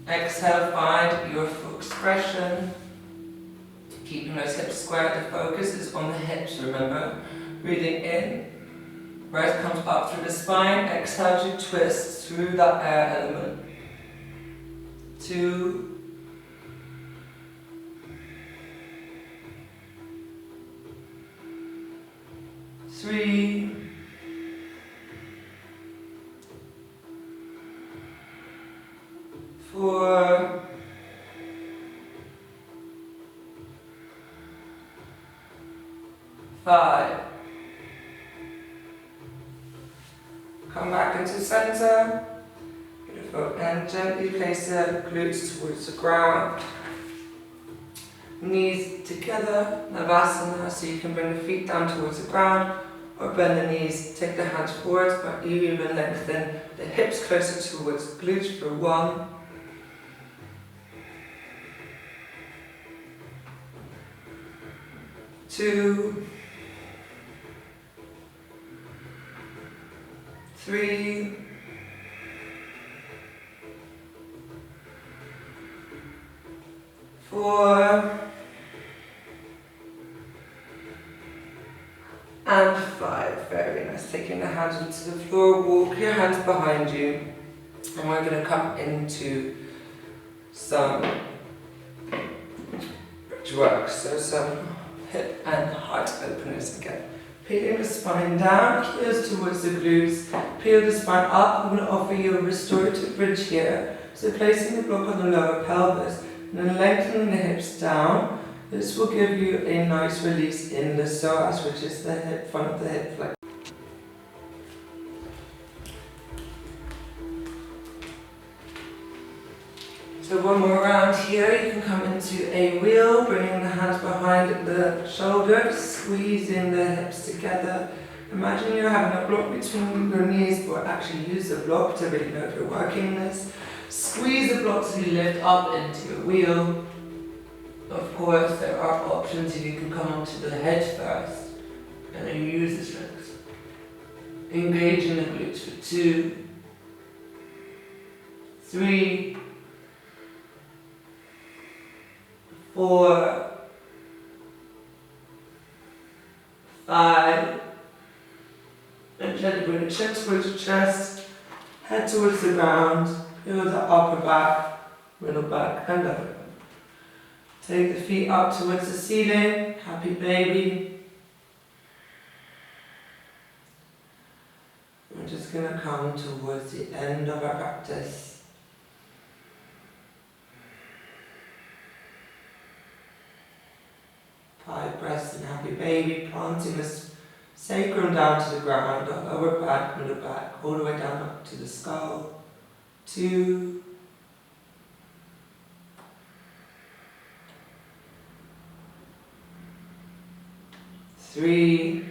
Exhale, find your full expression. Keeping those hips squared. The focus is on the hips, remember. Breathing in. Breath comes up through the spine. Exhale as you twist through that air element. 2. 3. 4. 5. Come back into center. Beautiful. And gently place the glutes towards the ground. Knees together, Navasana, so you can bring the feet down towards the ground or bend the knees, take the hands forward, but you even lengthen the hips closer towards the glutes for 1. 2. 3. 4. And 5. Very nice. Taking the hands onto the floor, walk your hands behind you, and we're going to come into some bridge work. So some hip and heart openers again. Peeling the spine down, heels towards the glutes. Peel the spine up. I'm going to offer you a restorative bridge here. So placing the block on the lower pelvis and then lengthening the hips down. This will give you a nice release in the psoas, which is the hip, front of the hip flex. So one more round here. You can come into a wheel, bringing the hands behind the shoulders, squeezing the hips together. Imagine you're having a block between your knees, but actually use the block to really know if you're working this. Squeeze the block so you lift up into your wheel. Of course, there are options. You can come onto the head first, and then use the strength. Engage in the glutes for 2, 3, 4, 5, and gently bring the chin towards your chest, head towards the ground, feel the upper back, middle back, and lower. Take the feet up towards the ceiling, happy baby. We're just going to come towards the end of our practice. Five breaths in happy baby, planting the sacrum down to the ground, lower back, middle back, all the way down up to the skull. 2, 3,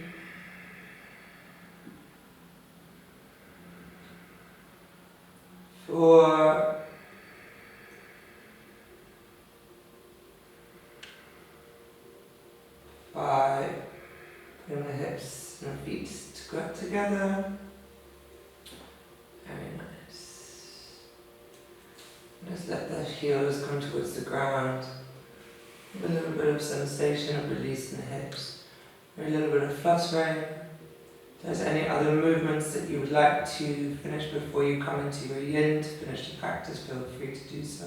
4, together. Very nice. Just let the heels come towards the ground. A little bit of sensation of release in the hips. A little bit of fluttering. If there's any other movements that you would like to finish before you come into your yin to finish the practice, feel free to do so.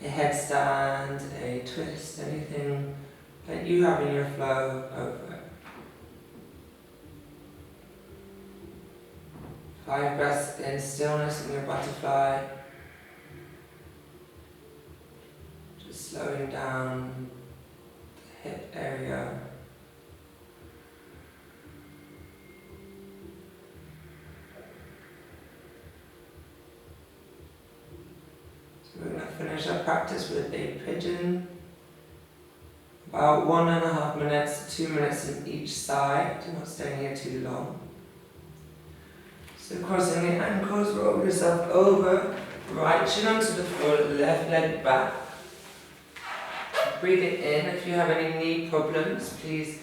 A headstand, a twist, anything that you have in your flow, go for it. 5 breaths in stillness in your butterfly. Just slowing down the hip area. So we're going to finish our practice with a pigeon. About 1.5 minutes, 2 minutes in each side. Do not stay here too long. So crossing the ankles, roll yourself over, right shin onto the floor, left leg back. Breathe it in. If you have any knee problems, please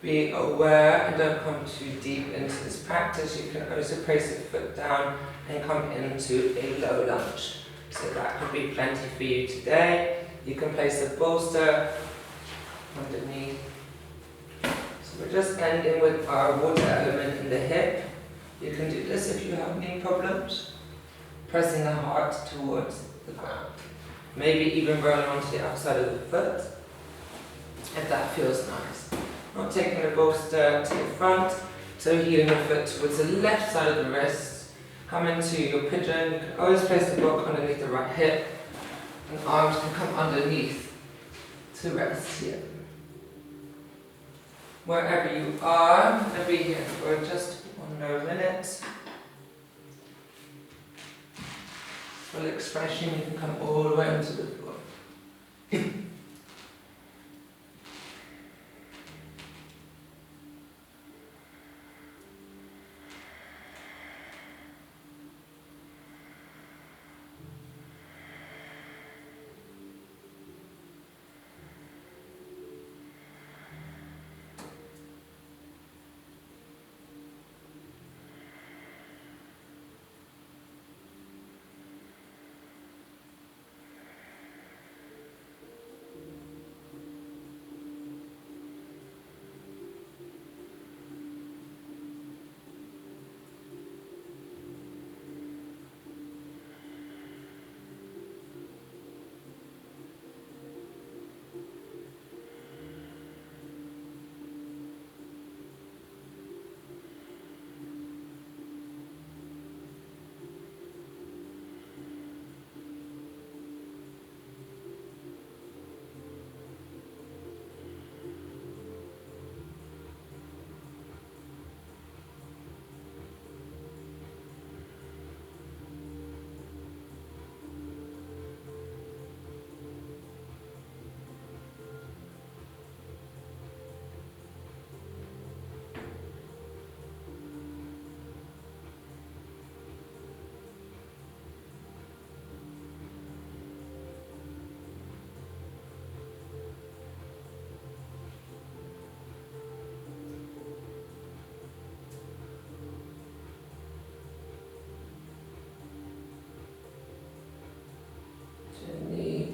be aware and don't come too deep into this practice. You can also place a foot down and come into a low lunge. So that could be plenty for you today. You can place a bolster underneath. So we're just ending with our water element in the hip. You can do this if you have knee problems, pressing the heart towards the ground. Maybe even rolling onto the outside of the foot, if that feels nice. Not taking the bolster to the front, so heeling the foot towards the left side of the wrist. Come into your pigeon. You can always place the block underneath the right hip, and arms can come underneath to rest here. Wherever you are, I'm going to be here for just 1 more minute. Full expression, you can come all the way onto the floor.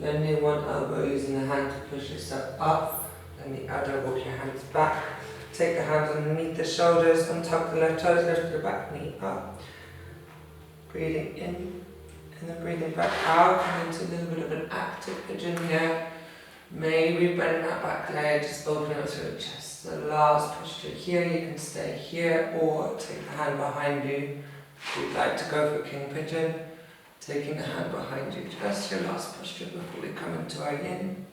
Bending one elbow, using the hand to push yourself up, and the other, walk your hands back. Take the hands underneath the shoulders, untuck the left toes, lift your back knee up. Breathing in, and then breathing back out, coming into a little bit of an active pigeon here. Maybe bend that back leg, just open up through the chest. The last posture here, you can stay here, or take the hand behind you. If you'd like to go for king pigeon, taking the hand behind you, just your last posture before we come into our yin.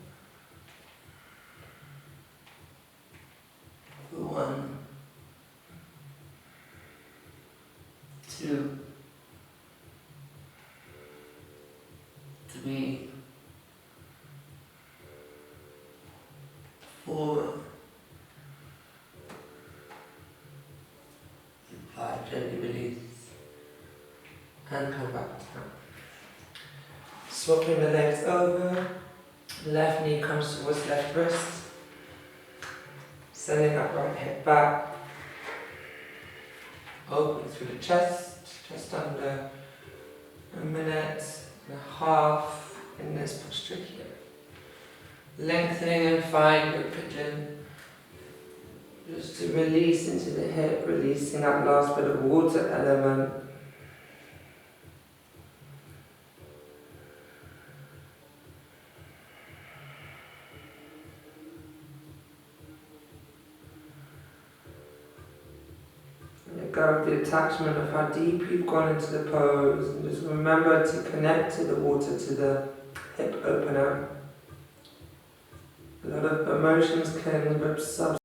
1, 2, 3, 4, 5. Gently release and come back down. Swapping the legs over, left knee comes towards left wrist, sending that right hip back, Open through the chest, just under a minute and a half in this posture here. Lengthening and find your pigeon. Just to release into the hip, releasing that last bit of water element. Let go of the attachment of how deep you've gone into the pose, and just remember to connect to the water, to the hip opener. A lot of emotions can rip sub.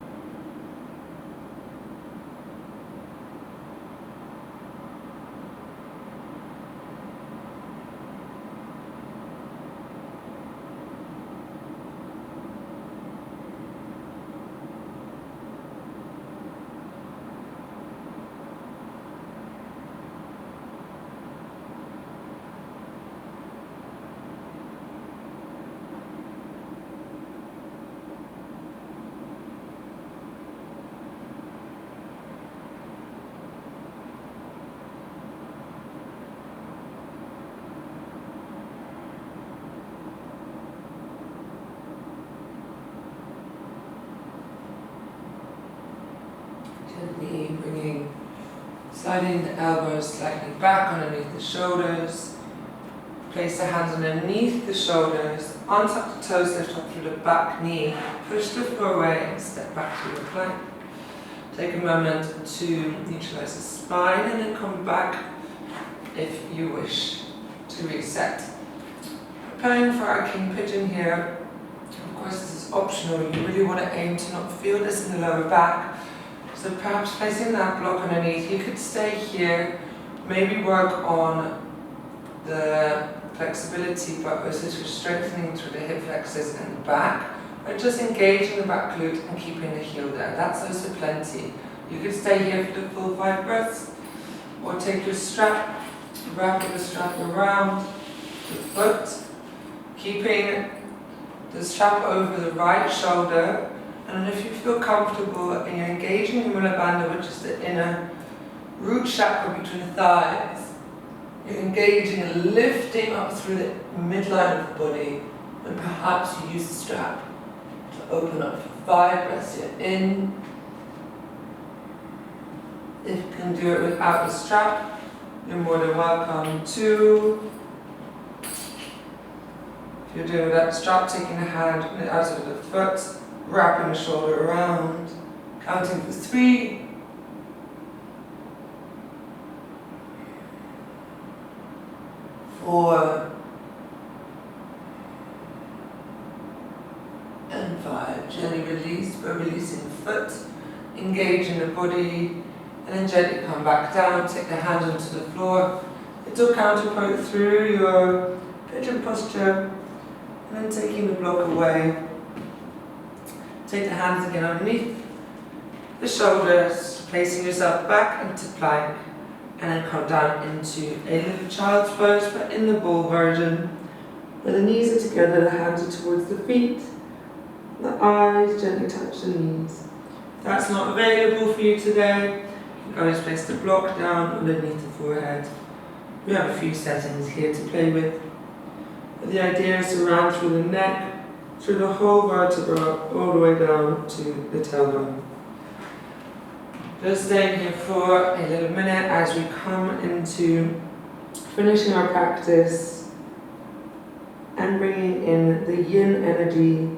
Gently sliding the elbows slightly back underneath the shoulders. Place the hands underneath the shoulders, untuck the toes, lift up through the back knee, push the floor away and step back to your plank. Take a moment to neutralize the spine and then come back if you wish to reset. Preparing for our king pigeon here. Of course this is optional, you really want to aim to not feel this in the lower back. So perhaps placing that block underneath, you could stay here, maybe work on the flexibility but also to strengthening through the hip flexors and the back, or just engaging the back glute and keeping the heel there. That's also plenty. You could stay here for the full 5 breaths, or take your strap, wrap the strap around the foot, keeping the strap over the right shoulder. And if you feel comfortable and you're engaging the Mula Bandha, which is the inner root chakra between the thighs, you're engaging and lifting up through the midline of the body, and perhaps you use the strap to open up for 5 breaths here. In. If you can do it without the strap, you're more than welcome. 2. If you're doing that strap, taking the hand out of the foot, wrapping the shoulder around, counting for 3, 4, and 5. Gently release by releasing the foot, engaging the body, and then gently come back down, take the hand onto the floor, little counterpoint through your pigeon posture, and then taking the block away. Take the hands again underneath the shoulders, placing yourself back into plank, and then come down into a little child's pose, but in the ball version, where the knees are together, the hands are towards the feet, the eyes gently touch the knees. If that's not available for you today, you can always place the block down underneath the forehead. We have a few settings here to play with. But the idea is to round through the neck, through the whole vertebra, all the way down to the tailbone. Just staying here for a little minute as we come into finishing our practice and bringing in the yin energy,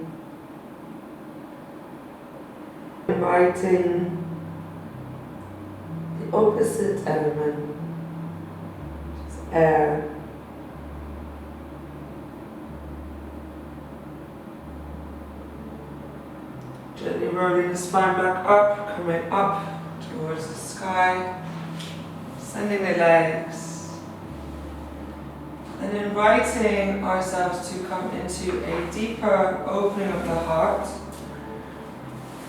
inviting the opposite element, which is air. Gently rolling the spine back up, coming up towards the sky, sending the legs, and inviting ourselves to come into a deeper opening of the heart.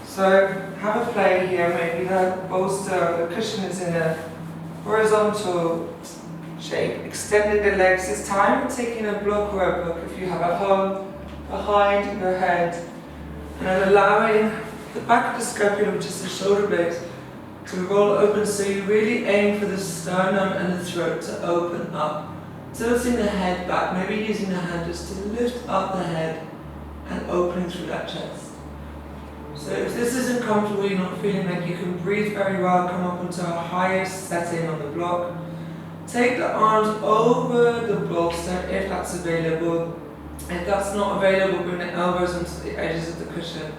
So have a play here, maybe the bolster, the cushion is in a horizontal shape, extending the legs this time, taking a block or a book if you have a hole behind your head, and then allowing the back of the scapula, which is the shoulder blades, We roll open, so you really aim for the sternum and the throat to open up, tilting the head back, maybe using the hand just to lift up the head and opening through that chest. So if this isn't comfortable, you're not feeling like you can breathe very well, come up into a higher setting on the block. Take the arms over the bolster if that's available. If that's not available, bring the elbows onto the edges of the cushion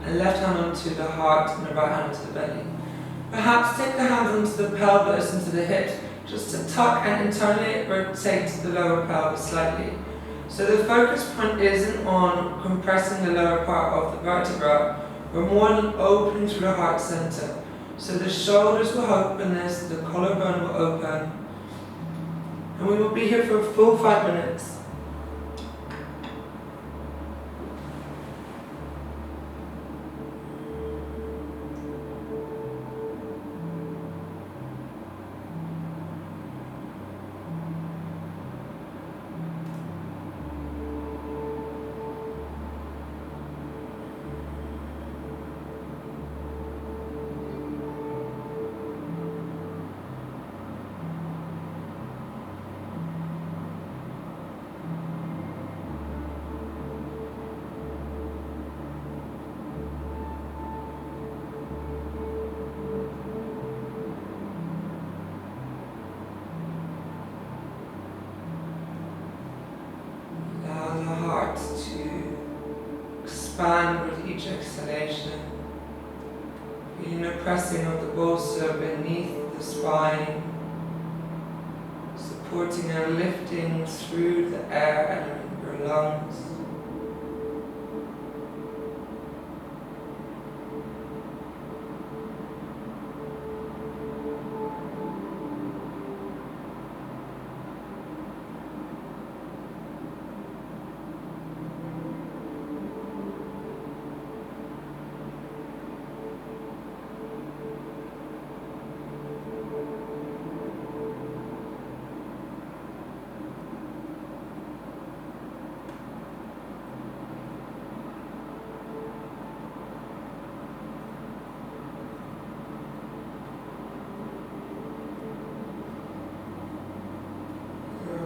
and left hand onto the heart and the right hand onto the belly. Perhaps take the hands onto the pelvis, into the hips, just to tuck and internally rotate the lower pelvis slightly. So the focus point isn't on compressing the lower part of the vertebra, but more on opening through the heart center. So the shoulders will open this, the collarbone will open, and we will be here for a full 5 minutes. To expand with each exhalation, feeling the pressing of the bolster beneath the spine, supporting and lifting through the air and your lungs.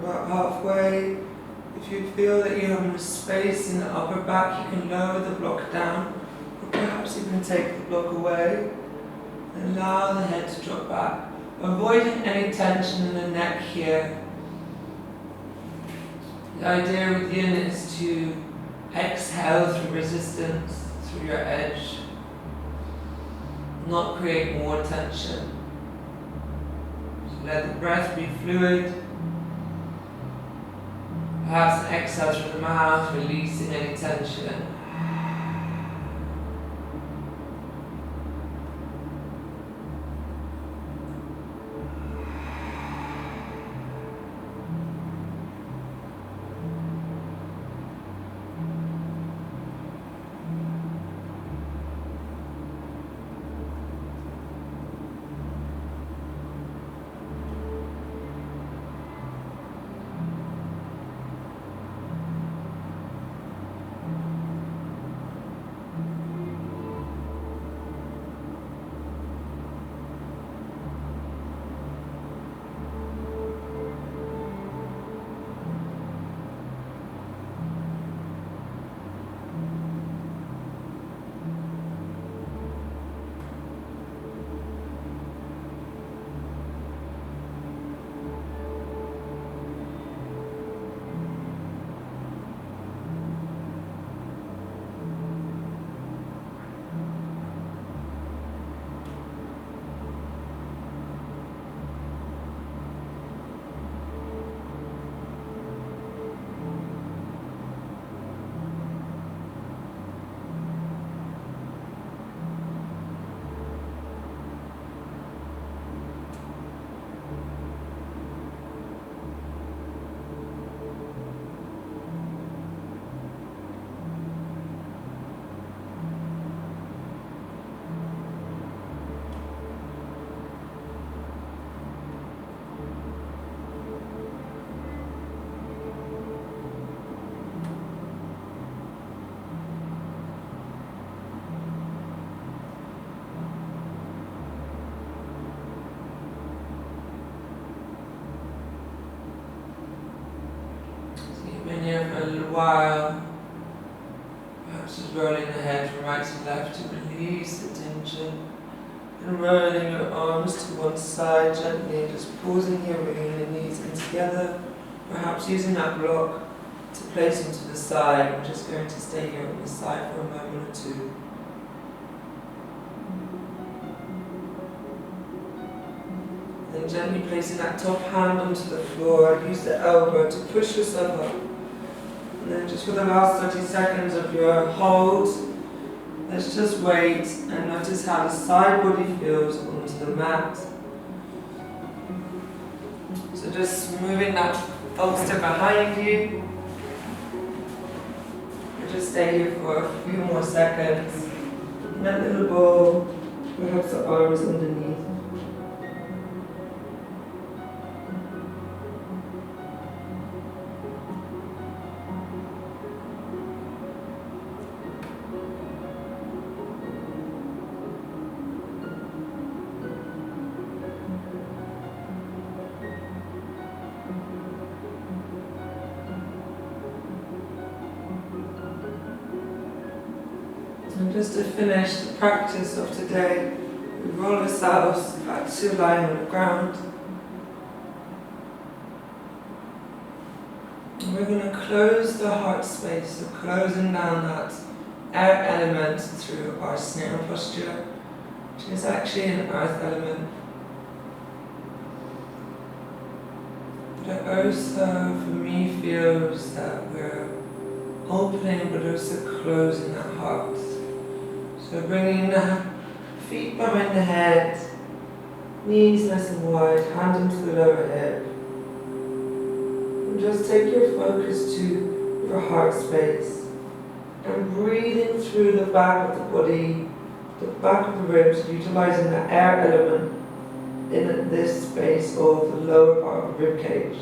About halfway. If you feel that you have enough space in the upper back, you can lower the block down, or perhaps even take the block away and allow the head to drop back, avoiding any tension in the neck here. The idea with yin is to exhale through resistance, through your edge, not create more tension. So let the breath be fluid. Perhaps an exhale through the mouth, releasing any tension. little while. Perhaps just rolling the head from right to left to release the tension. And rolling your arms to one side gently, just pausing here, bringing the knees in together. Perhaps using that block to place them to the side. I'm just going to stay here on the side for a moment or two. Then gently placing that top hand onto the floor, use the elbow to push yourself up. And then just for the last 30 seconds of your hold, let's just wait and notice how the side body feels onto the mat. So just moving that bolster behind you. And just stay here for a few more seconds. In that little ball, perhaps the arms underneath. And just to finish the practice of today, we roll ourselves back to lying on the ground. And we're going to close the heart space, so closing down that air element through our snail posture, which is actually an earth element. But it also, for me, feels that we're opening but also closing that heart. So bringing the feet behind the head, knees nice and wide, hand into the lower hip. And just take your focus to your heart space. And breathing through the back of the body, the back of the ribs, utilizing the air element in this space of the lower part of the rib cage.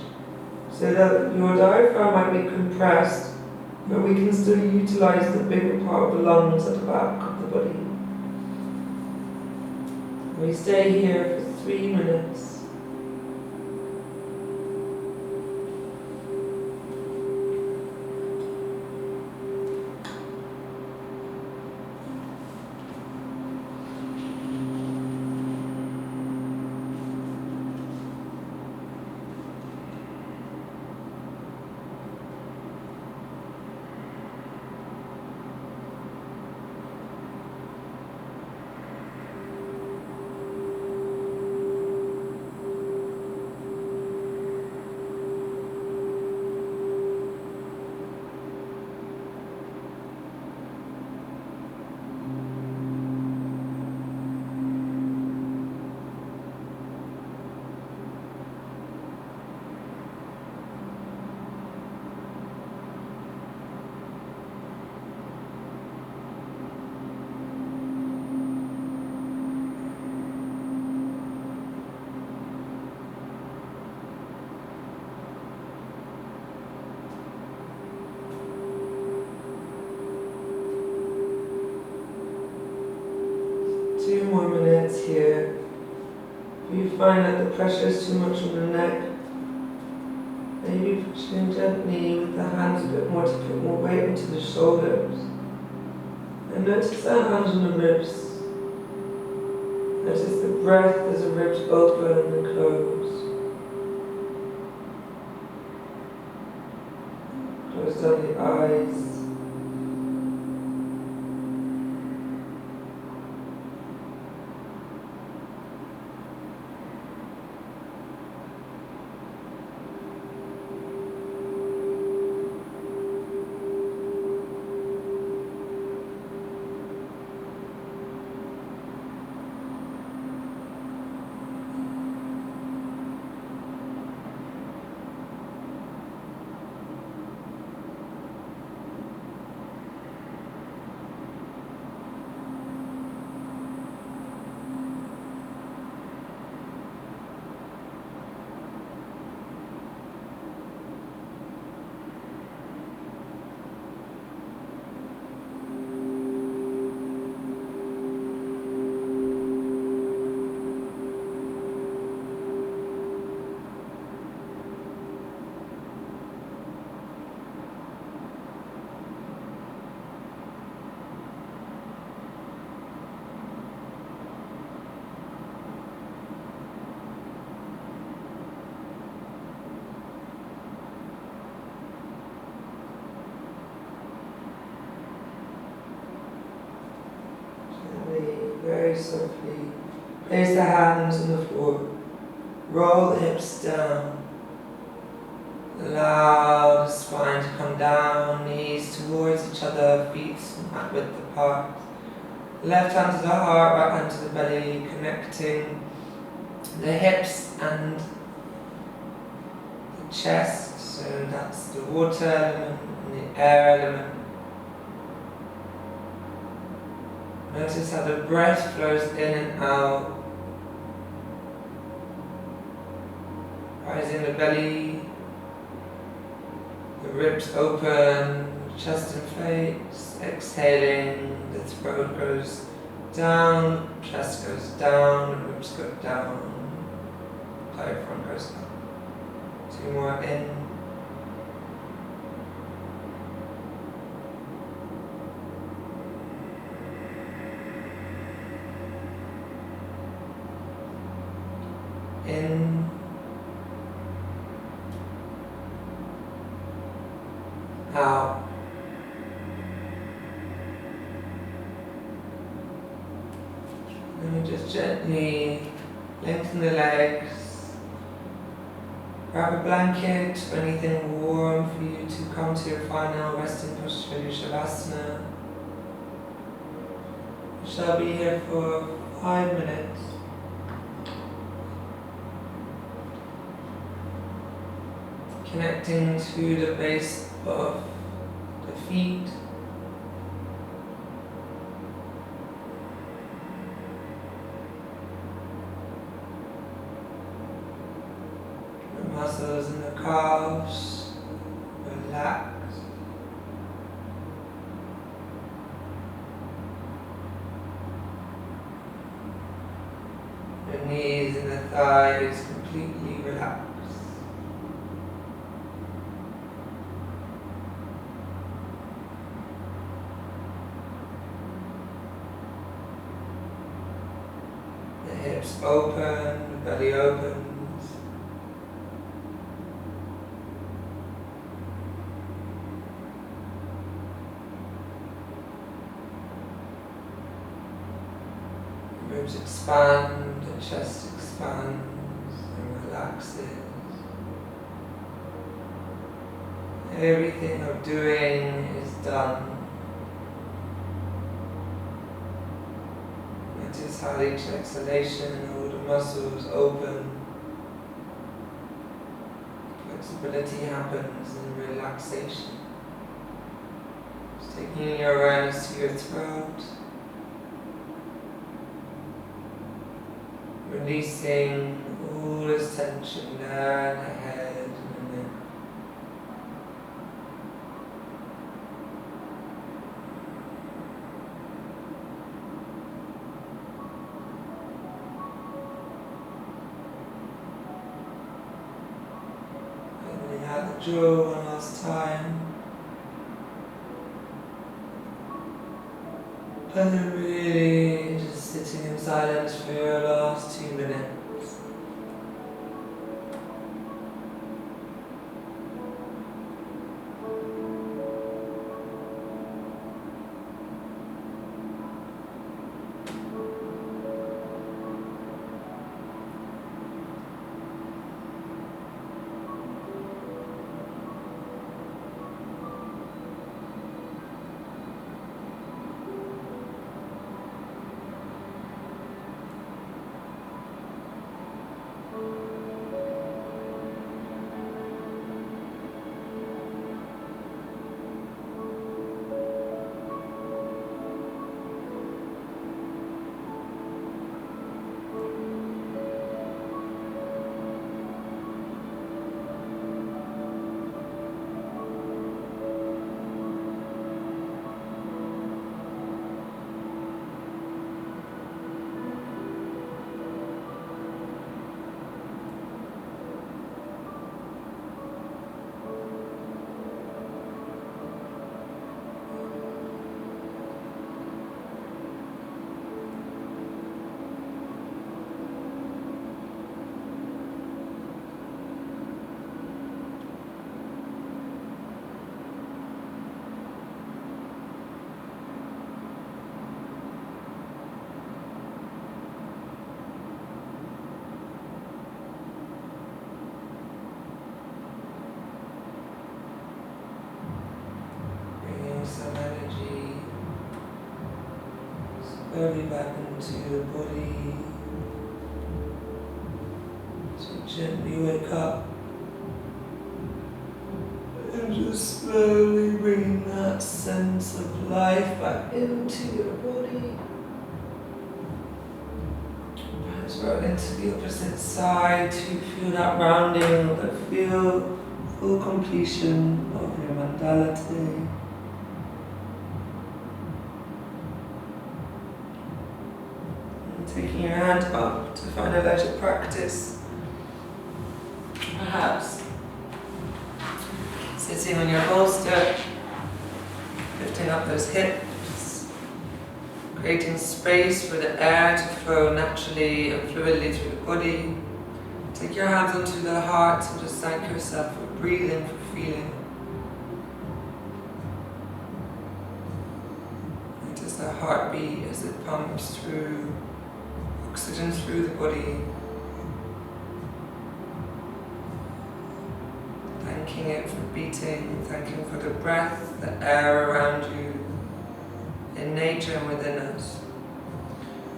So that your diaphragm might be compressed, but we can still utilize the bigger part of the lungs at the back of the body. We stay here for 3 minutes. Two more minutes here. If you find that the pressure is too much on the neck, maybe pushing gently with the hands a bit more to put more weight into the shoulders. And notice the hands on the ribs. Notice the breath as the ribs open and close. Close down the eyes. very softly. Place the hands on the floor. Roll the hips down. Allow the spine to come down, knees towards each other, feet at width apart. Left hand to the heart, right hand to the belly, connecting the hips and the chest. So that's the water element and the air element. Notice how the breath flows in and out. Rising the belly, the ribs open, chest inflates, exhaling, the throat goes down, chest goes down, ribs go down, diaphragm goes up. 2 more in. In. Out. And just gently lengthen the legs. Grab a blanket or anything warm for you to come to your final resting posture, your Shavasana. We shall be here for 5 minutes. Connecting to the base of the feet. The muscles in the calves relax. The knees and the thighs completely relax. Hips open, the belly opens. The ribs expand, the chest expands and relaxes. Everything of doing is done. Notice how each exhalation, all the muscles open. Flexibility happens in relaxation. Just taking your awareness to your throat. Releasing all this tension there in the head and the neck. Out the jaw one last time. And then really just sitting in silence for your last 2 minutes. Slowly back into the body. So gently wake up. And just slowly bring that sense of life back into your body. Perhaps roll into the opposite side to feel that rounding, but feel full completion of your mandala today. And taking your hand up to find a leisure practice. Perhaps sitting on your bolster, lifting up those hips, creating space for the air to flow naturally and fluidly through the body. Take your hands onto the heart and just thank yourself for breathing, for feeling. Notice the heartbeat as it pumps through oxygen through the body. Thanking it for beating, thanking for the breath, the air around you, in nature and within us.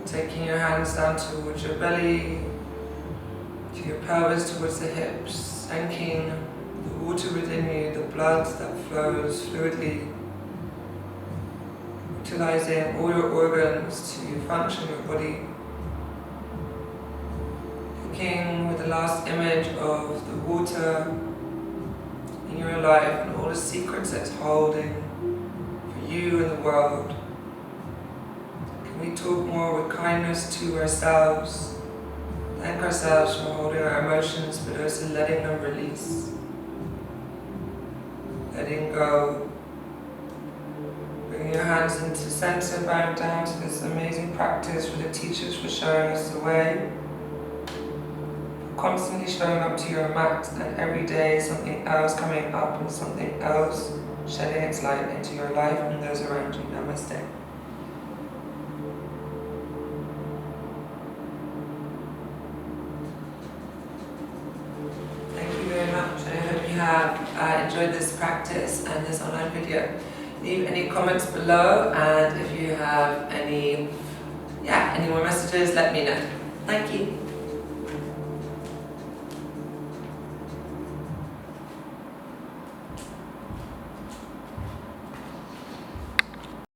Taking your hands down towards your belly, to your pelvis, towards the hips, thanking the water within you, the blood that flows fluidly, utilizing all your organs to function your body. Thinking with the last image of the water in your life and all the secrets it's holding for you and the world. Can we talk more with kindness to ourselves? Thank ourselves for holding our emotions, but also letting them release. Letting go. Bringing your hands into center, bowing down to this amazing practice for the teachers for showing us the way. Constantly showing up to your mat, and every day something else coming up and something else shedding its light into your life and those around you. Namaste. Thank you very much. I hope you have enjoyed this practice and this online video. Leave any comments below, and if you have any more messages, let me know. Thank you.